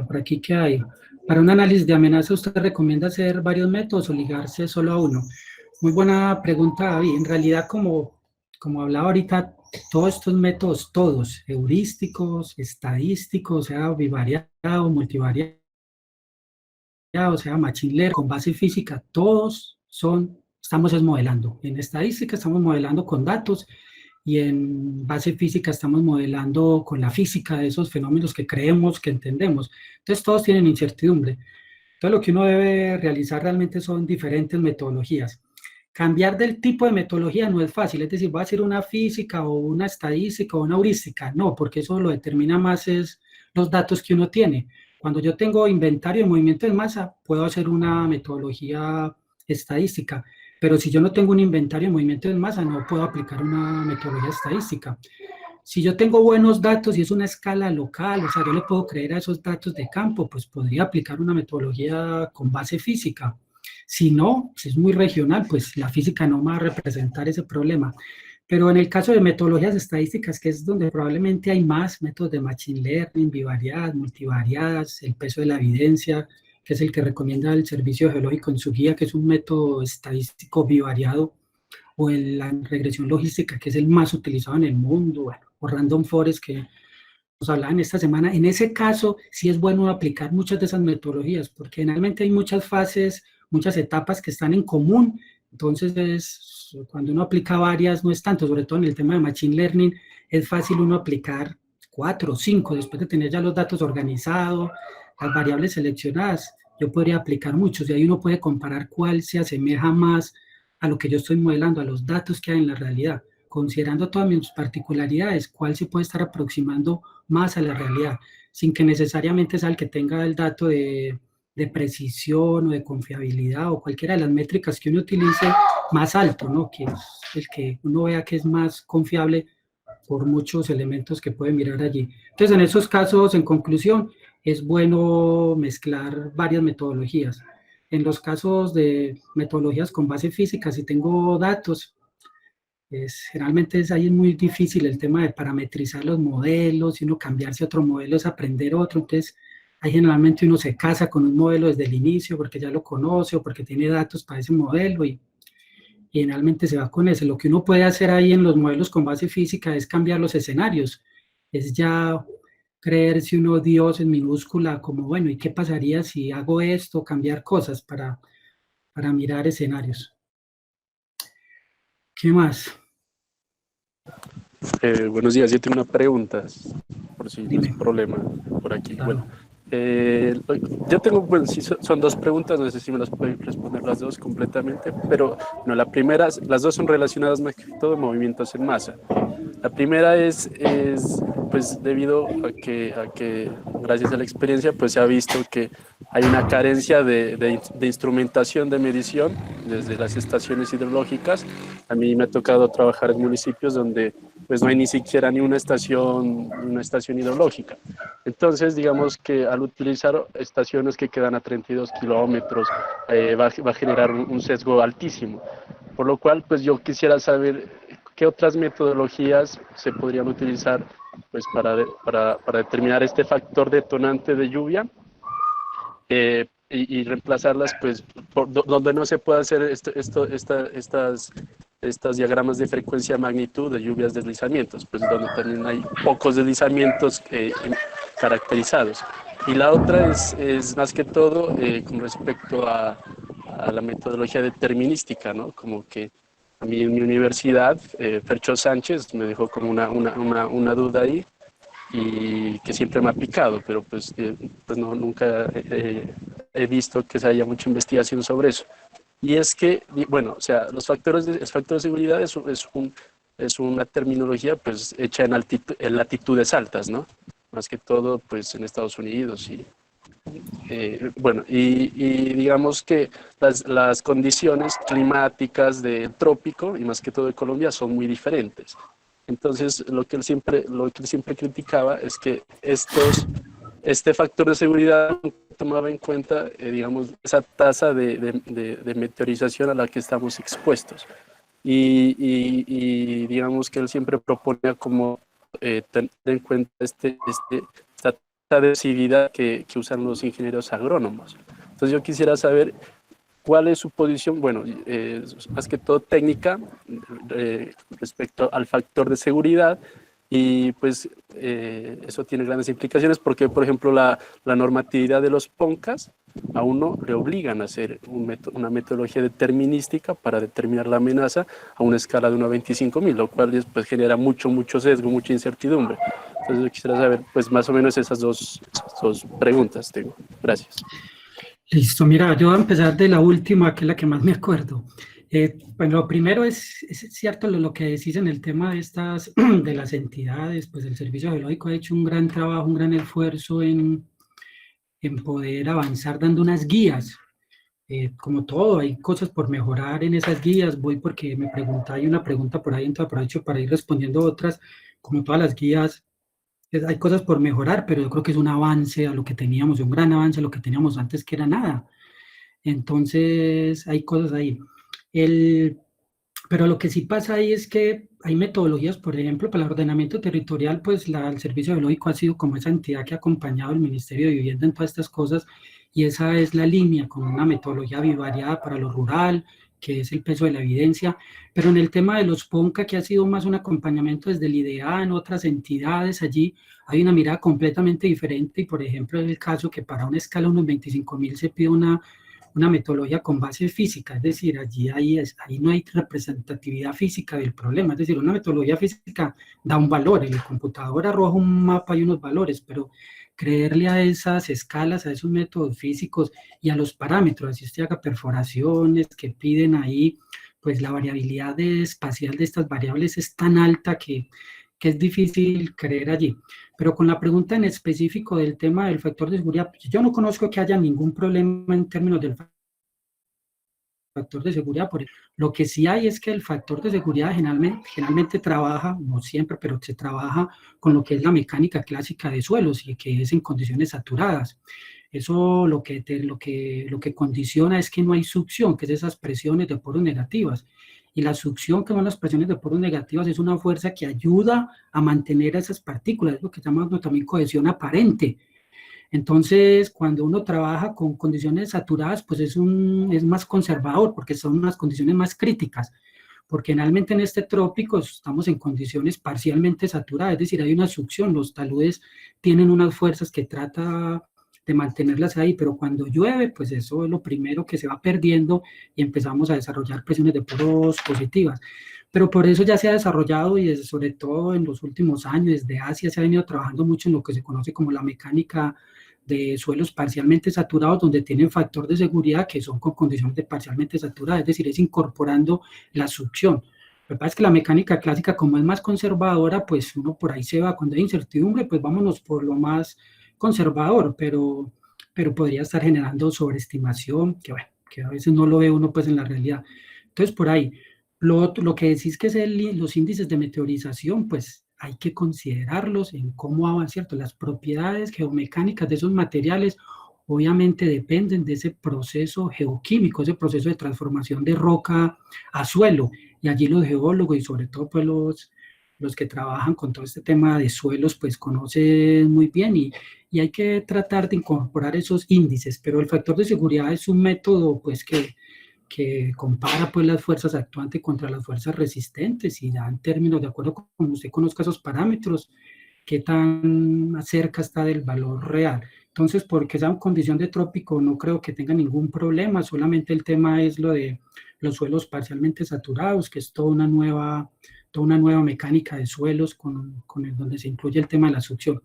Speaker 1: Por aquí, ¿qué hay? Para un análisis de amenaza, ¿usted recomienda hacer varios métodos o ligarse solo a uno? Muy buena pregunta, David. En realidad, como hablaba ahorita, todos estos métodos, todos, heurísticos, estadísticos, o sea, bivariado, multivariado, o sea, machine learning, con base física, todos estamos modelando. En estadística estamos modelando con datos y en base física estamos modelando con la física de esos fenómenos que creemos, que entendemos. Entonces todos tienen incertidumbre. Entonces lo que uno debe realizar realmente son diferentes metodologías. Cambiar del tipo de metodología no es fácil, es decir, voy a hacer una física o una estadística o una heurística, no, porque eso lo determina más es los datos que uno tiene. Cuando yo tengo inventario de movimiento de masa, puedo hacer una metodología estadística, pero si yo no tengo un inventario de movimiento de masa, no puedo aplicar una metodología estadística. Si yo tengo buenos datos y es una escala local, o sea, yo le puedo creer a esos datos de campo, pues podría aplicar una metodología con base física. Si no, si es muy regional, pues la física no va a representar ese problema. Pero en el caso de metodologías estadísticas, que es donde probablemente hay más métodos de machine learning, bivariadas, multivariadas, el peso de la evidencia, que es el que recomienda el Servicio Geológico en su guía, que es un método estadístico bivariado, o la regresión logística, que es el más utilizado en el mundo, bueno, o random forest, que nos hablaban esta semana. En ese caso, sí es bueno aplicar muchas de esas metodologías, porque generalmente hay muchas fases, muchas etapas que están en común. Entonces, cuando uno aplica varias, no es tanto, sobre todo en el tema de Machine Learning, es fácil uno aplicar 4 o 5, después de tener ya los datos organizados, las variables seleccionadas, yo podría aplicar muchos, y ahí uno puede comparar cuál se asemeja más a lo que yo estoy modelando, a los datos que hay en la realidad, considerando todas mis particularidades, cuál se puede estar aproximando más a la realidad, sin que necesariamente sea el que tenga el dato de precisión o de confiabilidad o cualquiera de las métricas que uno utilice más alto, ¿no? Que es el que uno vea que es más confiable por muchos elementos que puede mirar allí. Entonces, en esos casos, en conclusión, es bueno mezclar varias metodologías. En los casos de metodologías con base física, si tengo datos, generalmente ahí es muy difícil el tema de parametrizar los modelos, y uno cambiarse a otro modelo es aprender otro. Entonces, ahí generalmente uno se casa con un modelo desde el inicio porque ya lo conoce o porque tiene datos para ese modelo y generalmente se va con ese. Lo que uno puede hacer ahí en los modelos con base física es cambiar los escenarios, es ya creerse uno Dios en minúscula, como bueno, ¿y qué pasaría si hago esto? Cambiar cosas para mirar escenarios. ¿Qué más?
Speaker 3: Buenos días, yo tengo una pregunta, por si no es problema por aquí.
Speaker 1: Claro.
Speaker 3: Bueno, yo tengo, bueno, sí, son dos preguntas, no sé si me las pueden responder las dos completamente, pero no, la primera, las dos son relacionadas más que todo a movimientos en masa. La primera es pues debido a que gracias a la experiencia pues se ha visto que hay una carencia de instrumentación de medición desde las estaciones hidrológicas. A mí me ha tocado trabajar en municipios donde pues no hay ni siquiera ni una estación hidrológica. Entonces, digamos que al utilizar estaciones que quedan a 32 kilómetros, va a generar un sesgo altísimo. Por lo cual, pues yo quisiera saber qué otras metodologías se podrían utilizar pues, para determinar este factor detonante de lluvia y reemplazarlas pues, por donde no se pueda hacer estas estas diagramas de frecuencia magnitud de lluvias deslizamientos, pues donde también hay pocos deslizamientos caracterizados. Y la otra es más que todo con respecto a la metodología determinística, ¿no? Como que a mí en mi universidad, Fercho Sánchez me dejó como una duda ahí, y que siempre me ha picado, pero pues no, nunca he visto que se haya mucha investigación sobre eso. Y es que, bueno, o sea, el factor de seguridad es una terminología pues hecha en latitudes altas, ¿no? Más que todo pues en Estados Unidos y bueno, y digamos que las condiciones climáticas del trópico y más que todo de Colombia son muy diferentes. Entonces, lo que él siempre criticaba es que este factor de seguridad tomaba en cuenta, digamos, esa tasa de meteorización a la que estamos expuestos. Y digamos que él siempre proponía como tener en cuenta esta tasa de agresividad que usan los ingenieros agrónomos. Entonces, yo quisiera saber ¿cuál es su posición? Bueno, más que todo técnica respecto al factor de seguridad y pues eso tiene grandes implicaciones porque, por ejemplo, la normatividad de los PONCAS a uno le obligan a hacer una metodología determinística para determinar la amenaza a una escala de 1 a 25.000, lo cual pues, genera mucho sesgo, mucha incertidumbre. Entonces yo quisiera saber pues más o menos esas dos preguntas tengo. Gracias.
Speaker 1: Listo, mira, yo voy a empezar de la última, que es la que más me acuerdo. Bueno, lo primero es cierto lo que decís en el tema de las entidades, pues el Servicio Geológico ha hecho un gran trabajo, un gran esfuerzo en poder avanzar dando unas guías. Como todo, hay cosas por mejorar en esas guías, voy porque me hay una pregunta por ahí, entonces aprovecho para ir respondiendo otras, como todas las guías. Hay cosas por mejorar, pero yo creo que es un avance a lo que teníamos, un gran avance a lo que teníamos antes, que era nada. Entonces, hay cosas ahí. Pero lo que sí pasa ahí es que hay metodologías, por ejemplo, para el ordenamiento territorial, pues el Servicio Geológico ha sido como esa entidad que ha acompañado al Ministerio de Vivienda en todas estas cosas, y esa es la línea, con una metodología bivariada para lo rural, que es el peso de la evidencia. Pero en el tema de los PONCA, que ha sido más un acompañamiento desde el IDEA en otras entidades, allí hay una mirada completamente diferente, y por ejemplo, en el caso que para una escala de unos 25.000 se pide una metodología con base física, es decir, ahí no hay representatividad física del problema, es decir, una metodología física da un valor, el computador arroja un mapa y unos valores, pero creerle a esas escalas, a esos métodos físicos y a los parámetros, así usted haga perforaciones que piden ahí, pues la variabilidad espacial de estas variables es tan alta que es difícil creer allí. Pero con la pregunta en específico del tema del factor de seguridad, yo no conozco que haya ningún problema en términos del factor de seguridad. Lo que sí hay es que el factor de seguridad generalmente trabaja, no siempre, pero se trabaja con lo que es la mecánica clásica de suelos y que es en condiciones saturadas. Eso lo que condiciona es que no hay succión, que es esas presiones de poros negativas. Y la succión, que son las presiones de poros negativas, es una fuerza que ayuda a mantener esas partículas, es lo que llamamos también cohesión aparente. Entonces, cuando uno trabaja con condiciones saturadas, pues es más conservador, porque son unas condiciones más críticas, porque generalmente en este trópico estamos en condiciones parcialmente saturadas, es decir, hay una succión, los taludes tienen unas fuerzas que trata de mantenerlas ahí, pero cuando llueve, pues eso es lo primero que se va perdiendo y empezamos a desarrollar presiones de poros positivas. Pero por eso ya se ha desarrollado y sobre todo en los últimos años, desde Asia se ha venido trabajando mucho en lo que se conoce como la mecánica de suelos parcialmente saturados, donde tienen factor de seguridad que son con condiciones de parcialmente saturadas, es decir, es incorporando la succión. Lo que pasa es que la mecánica clásica, como es más conservadora, pues uno por ahí se va, cuando hay incertidumbre, pues vámonos por lo más conservador, pero podría estar generando sobreestimación, que bueno, que a veces no lo ve uno pues en la realidad. Entonces, por ahí, lo que decís que es los índices de meteorización, pues hay que considerarlos en cómo van, ¿cierto? Las propiedades geomecánicas de esos materiales obviamente dependen de ese proceso geoquímico, ese proceso de transformación de roca a suelo, y allí los geólogos y sobre todo pues los que trabajan con todo este tema de suelos, pues conocen muy bien y hay que tratar de incorporar esos índices, pero el factor de seguridad es un método pues que que compara pues las fuerzas actuantes contra las fuerzas resistentes y da en términos, de acuerdo con como usted conozca esos parámetros, qué tan cerca está del valor real. Entonces, porque esa condición de trópico no creo que tenga ningún problema, solamente el tema es lo de los suelos parcialmente saturados, que es toda una nueva mecánica de suelos donde se incluye el tema de la succión.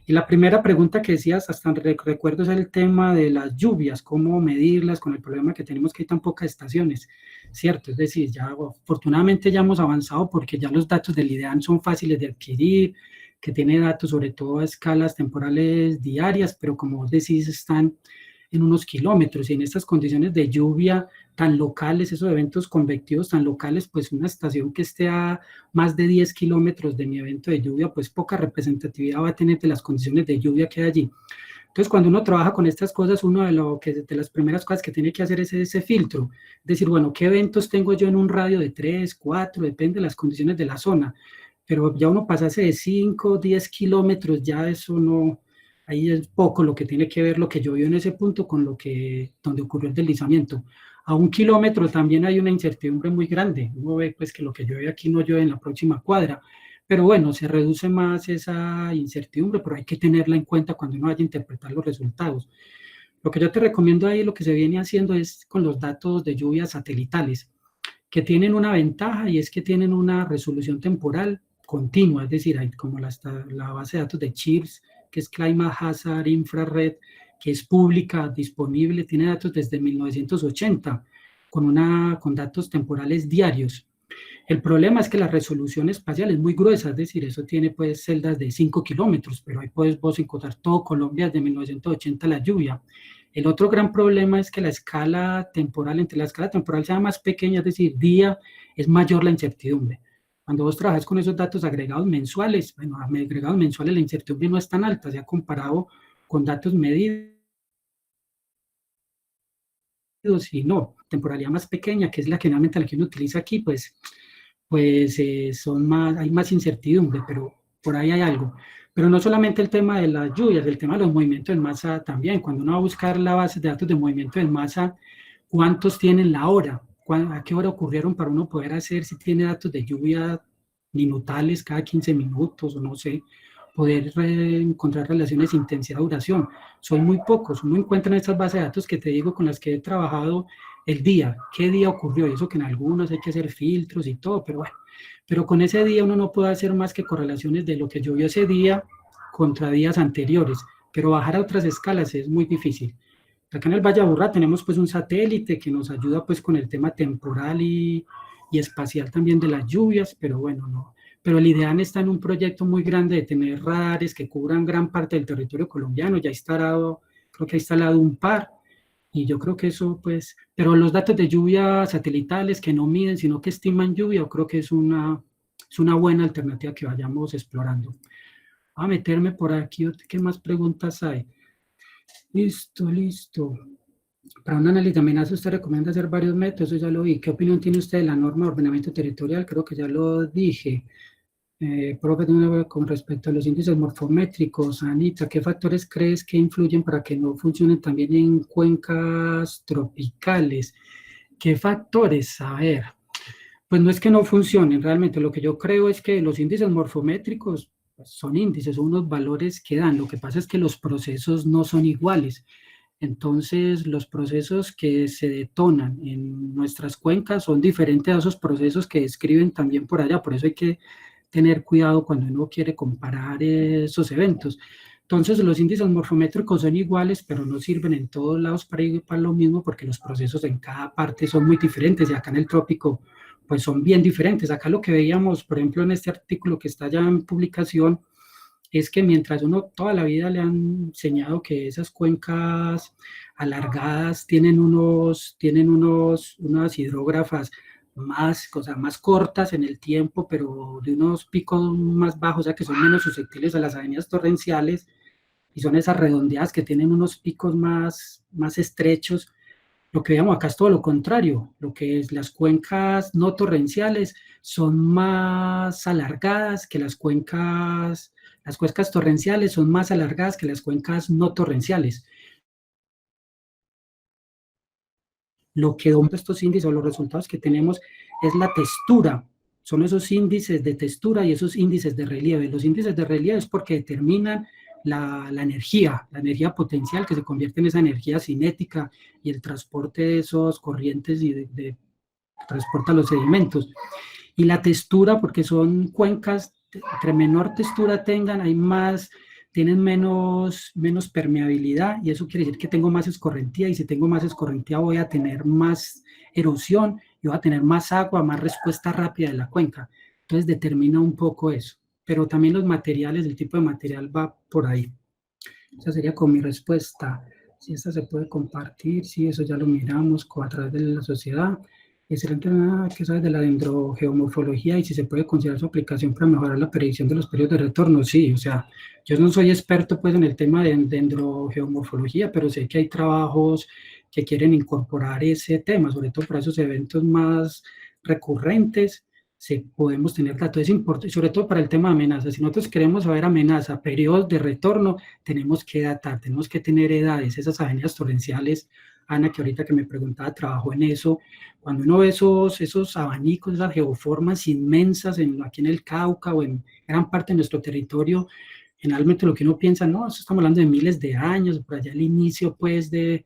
Speaker 1: Y la primera pregunta que decías, hasta recuerdo, es el tema de las lluvias, cómo medirlas con el problema que tenemos que hay tan pocas estaciones, ¿cierto? Es decir, ya afortunadamente ya hemos avanzado porque ya los datos del IDEAN son fáciles de adquirir, que tiene datos sobre todo a escalas temporales diarias, pero como vos decís, están en unos kilómetros y en estas condiciones de lluvia tan locales, esos eventos convectivos tan locales, pues una estación que esté a más de 10 kilómetros de mi evento de lluvia, pues poca representatividad va a tener de las condiciones de lluvia que hay allí. Entonces, cuando uno trabaja con estas cosas, de las primeras cosas que tiene que hacer es ese filtro. Decir, bueno, ¿qué eventos tengo yo en un radio de 3, 4? Depende de las condiciones de la zona. Pero ya uno pasase de 5, 10 kilómetros, ya eso no, ahí es poco lo que tiene que ver lo que llovió en ese punto con donde ocurrió el deslizamiento. A 1 kilómetro también hay una incertidumbre muy grande. Uno ve pues que lo que llueve aquí no llueve en la próxima cuadra. Pero bueno, se reduce más esa incertidumbre, pero hay que tenerla en cuenta cuando uno vaya a interpretar los resultados. Lo que yo te recomiendo ahí, lo que se viene haciendo es con los datos de lluvias satelitales, que tienen una ventaja y es que tienen una resolución temporal continua, es decir, hay como la base de datos de CHIRS, que es Climate Hazard Infrared, que es pública, disponible, tiene datos desde 1980, con datos temporales diarios. El problema es que la resolución espacial es muy gruesa, es decir, eso tiene pues celdas de 5 kilómetros, pero ahí puedes vos encontrar todo Colombia desde 1980 la lluvia. El otro gran problema es que la escala temporal, entre la escala temporal sea más pequeña, es decir, día, es mayor la incertidumbre. Cuando vos trabajas con esos datos agregados mensuales, bueno, agregados mensuales la incertidumbre no es tan alta, se ha comparado con datos medidos y no, temporalidad más pequeña, que es la que generalmente la que uno utiliza aquí, pues hay más incertidumbre, pero por ahí hay algo. Pero no solamente el tema de las lluvias, el tema de los movimientos en masa también. Cuando uno va a buscar la base de datos de movimiento en masa, ¿cuántos tienen la hora? ¿A qué hora ocurrieron para uno poder hacer, si tiene datos de lluvia minutales cada 15 minutos o no sé, poder encontrar relaciones de intensidad-duración? Son muy pocos. Uno encuentra en estas bases de datos que te digo con las que he trabajado el día, qué día ocurrió, y eso que en algunos hay que hacer filtros y todo, pero bueno, pero con ese día uno no puede hacer más que correlaciones de lo que llovió ese día contra días anteriores, pero bajar a otras escalas es muy difícil. Acá en el Valle de Aburrá tenemos pues un satélite que nos ayuda pues con el tema temporal y espacial también de las lluvias, pero bueno, no. Pero el IDEAN está en un proyecto muy grande de tener radares que cubran gran parte del territorio colombiano, ya creo que ha instalado un par, y yo creo que eso, pues, pero los datos de lluvia satelitales que no miden, sino que estiman lluvia, yo creo que es una buena alternativa que vayamos explorando. Voy a meterme por aquí, ¿qué más preguntas hay? Listo, listo. Para un análisis de amenaza usted recomienda hacer varios métodos, eso ya lo vi. ¿Qué opinión tiene usted de la norma de ordenamiento territorial? Creo que ya lo dije. Profe, con respecto a los índices morfométricos, Anita, ¿qué factores crees que influyen para que no funcionen también en cuencas tropicales? ¿Qué factores? A ver, pues no es que no funcionen realmente, lo que yo creo es que los índices morfométricos pues, son índices, son unos valores que dan, lo que pasa es que los procesos no son iguales. Entonces, los procesos que se detonan en nuestras cuencas son diferentes a esos procesos que describen también por allá, por eso hay que tener cuidado cuando uno quiere comparar esos eventos. Entonces, los índices morfométricos son iguales, pero no sirven en todos lados para lo mismo, porque los procesos en cada parte son muy diferentes, y acá en el trópico, pues son bien diferentes. Acá lo que veíamos, por ejemplo, en este artículo que está ya en publicación, es que mientras uno toda la vida le han enseñado que esas cuencas alargadas tienen unas hidrógrafas más cortas en el tiempo, pero de unos picos más bajos, o sea que son menos susceptibles a las avenidas torrenciales, y son esas redondeadas que tienen unos picos más estrechos. Lo que veamos acá es todo lo contrario, lo que es las cuencas no torrenciales son más alargadas que las cuencas torrenciales son más alargadas que las cuencas no torrenciales. lo que domina estos índices o los resultados que tenemos es la textura. Son esos índices de textura y esos índices de relieve. Los índices de relieve es porque determinan la energía potencial que se convierte en esa energía cinética y el transporte de esos corrientes y de transporta los sedimentos. Y la textura, porque son cuencas, entre menor textura tengan, tienen menos permeabilidad, y eso quiere decir que tengo más escorrentía, y si tengo más escorrentía voy a tener más erosión, y voy a tener más agua, más respuesta rápida de la cuenca. Entonces determina un poco eso. Pero también los materiales, el tipo de material va por ahí. Esa sería como mi respuesta. Si esta se puede compartir, sí, eso ya lo miramos a través de la sociedad. Excelente, que sabes de la dendrogeomorfología y si se puede considerar su aplicación para mejorar la predicción de los periodos de retorno. Sí, o sea, yo no soy experto pues en el tema de dendrogeomorfología, pero sé que hay trabajos que quieren incorporar ese tema, sobre todo para esos eventos más recurrentes. Podemos tener datos, es importante, sobre todo para el tema de amenazas. Si nosotros queremos saber amenaza, periodos de retorno, tenemos que datar, tenemos que tener edades, esas avenidas torrenciales. Ana, que ahorita que me preguntaba, trabajó en eso. Cuando uno ve esos abanicos, esas geoformas inmensas aquí en el Cauca o en gran parte de nuestro territorio, generalmente lo que uno piensa, no, eso estamos hablando de miles de años, por allá el inicio pues del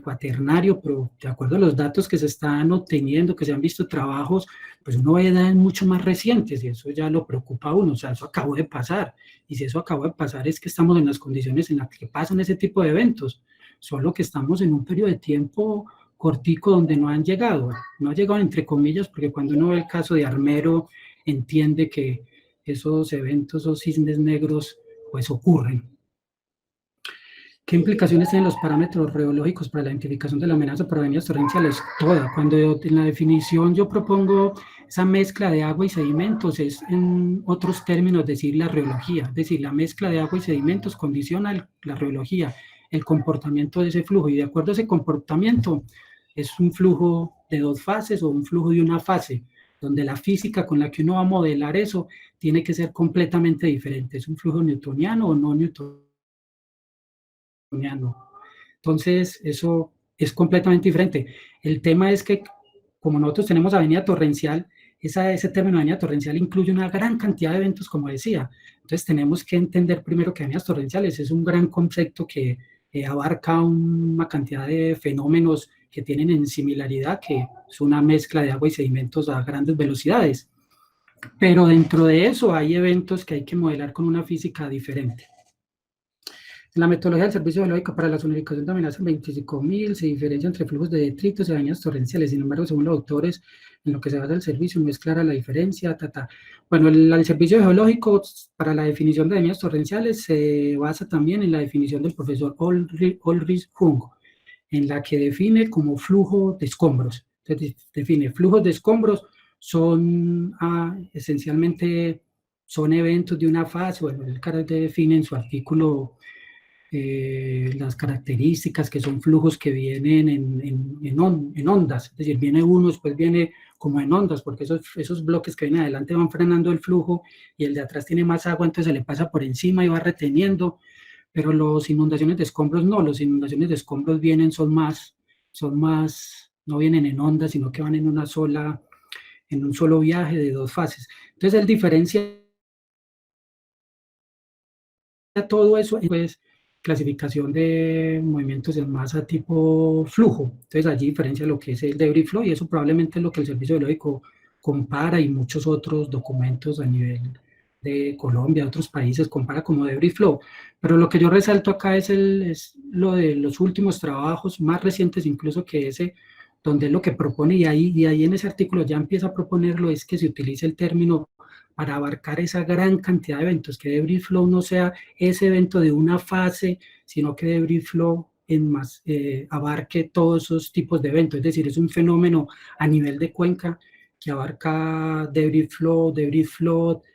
Speaker 1: cuaternario, pero de acuerdo a los datos que se están obteniendo, que se han visto trabajos, pues uno ve edades mucho más recientes y eso ya lo preocupa a uno, o sea, eso acabó de pasar, y si eso acabó de pasar es que estamos en las condiciones en las que pasan ese tipo de eventos, solo que estamos en un periodo de tiempo cortico donde no ha llegado entre comillas, porque cuando uno ve el caso de Armero, entiende que esos eventos o cisnes negros pues ocurren. ¿Qué implicaciones tienen los parámetros reológicos para la identificación de la amenaza por avenidas torrenciales? Toda. Cuando en la definición yo propongo esa mezcla de agua y sedimentos, es en otros términos decir la reología, es decir, la mezcla de agua y sedimentos condiciona la reología, el comportamiento de ese flujo, y de acuerdo a ese comportamiento es un flujo de dos fases o un flujo de una fase, donde la física con la que uno va a modelar eso tiene que ser completamente diferente. ¿Es un flujo newtoniano o no newtoniano? Entonces, eso es completamente diferente. El tema es que, como nosotros tenemos avenida torrencial, ese término avenida torrencial incluye una gran cantidad de eventos, como decía. Entonces, tenemos que entender primero que avenidas torrenciales es un gran concepto que abarca una cantidad de fenómenos que tienen en similaridad, que es una mezcla de agua y sedimentos a grandes velocidades. Pero dentro de eso hay eventos que hay que modelar con una física diferente. En la metodología del servicio geológico para la zonificación de amenazas 25.000 se diferencia entre flujos de detritos y avenidas torrenciales. Sin embargo, según los autores, en lo que se basa el servicio, no es clara la diferencia. Bueno, el servicio geológico para la definición de avenidas torrenciales se basa también en la definición del profesor Ulrich Jung, en la que define como flujo de escombros. Entonces, define flujos de escombros esencialmente son eventos de una fase. Bueno, el carácter define en su artículo las características, que son flujos que vienen en ondas, es decir, viene uno, después viene como en ondas, porque esos bloques que vienen adelante van frenando el flujo y el de atrás tiene más agua, entonces se le pasa por encima y va reteniendo. Pero los inundaciones de escombros no, los inundaciones de escombros son más, no vienen en ondas, sino que van en un solo viaje de dos fases. Entonces él diferencia todo eso, pues clasificación de movimientos en masa tipo flujo. Entonces allí diferencia lo que es el debris flow, y eso probablemente es lo que el Servicio Geológico compara, y muchos otros documentos a nivel de Colombia, de otros países, compara como debris flow. Pero lo que yo resalto acá es lo de los últimos trabajos, más recientes incluso que ese, donde es lo que propone, y ahí en ese artículo ya empieza a proponerlo, es que se utilice el término para abarcar esa gran cantidad de eventos, que debris flow no sea ese evento de una fase, sino que debris flow abarque todos esos tipos de eventos, es decir, es un fenómeno a nivel de cuenca que abarca debris flow,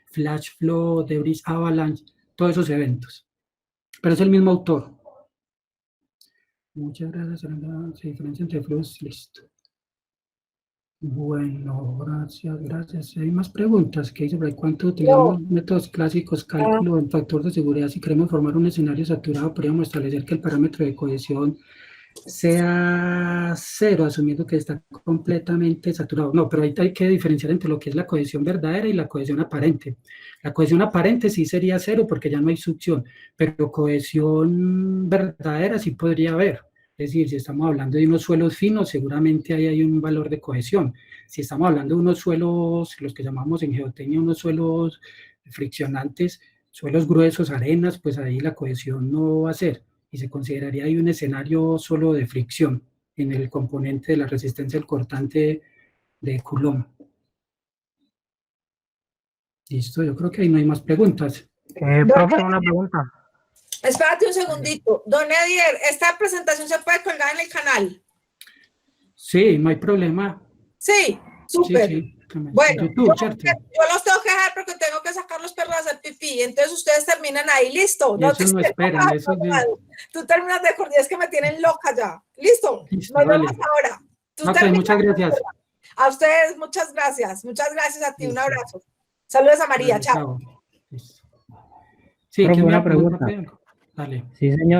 Speaker 1: flash flow, debris avalanche, todos esos eventos. Pero es el mismo autor. Muchas gracias. Se diferencia entre flujos, listo. Bueno, gracias. Hay más preguntas que dice, ¿cuánto utilizamos métodos clásicos, cálculo en factor de seguridad? Si queremos formar un escenario saturado, podríamos establecer que el parámetro de cohesión sea cero, asumiendo que está completamente saturado. No, pero ahí hay que diferenciar entre lo que es la cohesión verdadera y la cohesión aparente. La cohesión aparente sí sería cero porque ya no hay succión, pero cohesión verdadera sí podría haber. Es decir, si estamos hablando de unos suelos finos, seguramente ahí hay un valor de cohesión. Si estamos hablando de unos suelos, los que llamamos en geotecnia unos suelos friccionantes, suelos gruesos, arenas, pues ahí la cohesión no va a ser. Y se consideraría ahí un escenario solo de fricción en el componente de la resistencia del cortante de Coulomb. Listo, yo creo que ahí no hay más preguntas.
Speaker 4: Profe, una pregunta.
Speaker 2: Espérate un segundito. Don Edier, ¿esta presentación se puede colgar en el canal?
Speaker 1: Sí, no hay problema.
Speaker 2: Sí, súper.
Speaker 1: Sí,
Speaker 2: bueno,
Speaker 1: YouTube,
Speaker 2: yo los tengo que dejar porque tengo que sacar los perros a hacer pipí. Entonces ustedes terminan ahí, listo.
Speaker 1: No, eso no esperan. Eso
Speaker 2: Tú terminas de acordar, es que me tienen loca ya. Listo. Nos vemos ahora.
Speaker 1: Okay, muchas gracias.
Speaker 2: A ustedes, muchas gracias. Muchas gracias a ti. Un abrazo. Saludos a María. Chao.
Speaker 1: Sí,
Speaker 4: una pregunta.
Speaker 1: Dale.
Speaker 4: Sí, señor.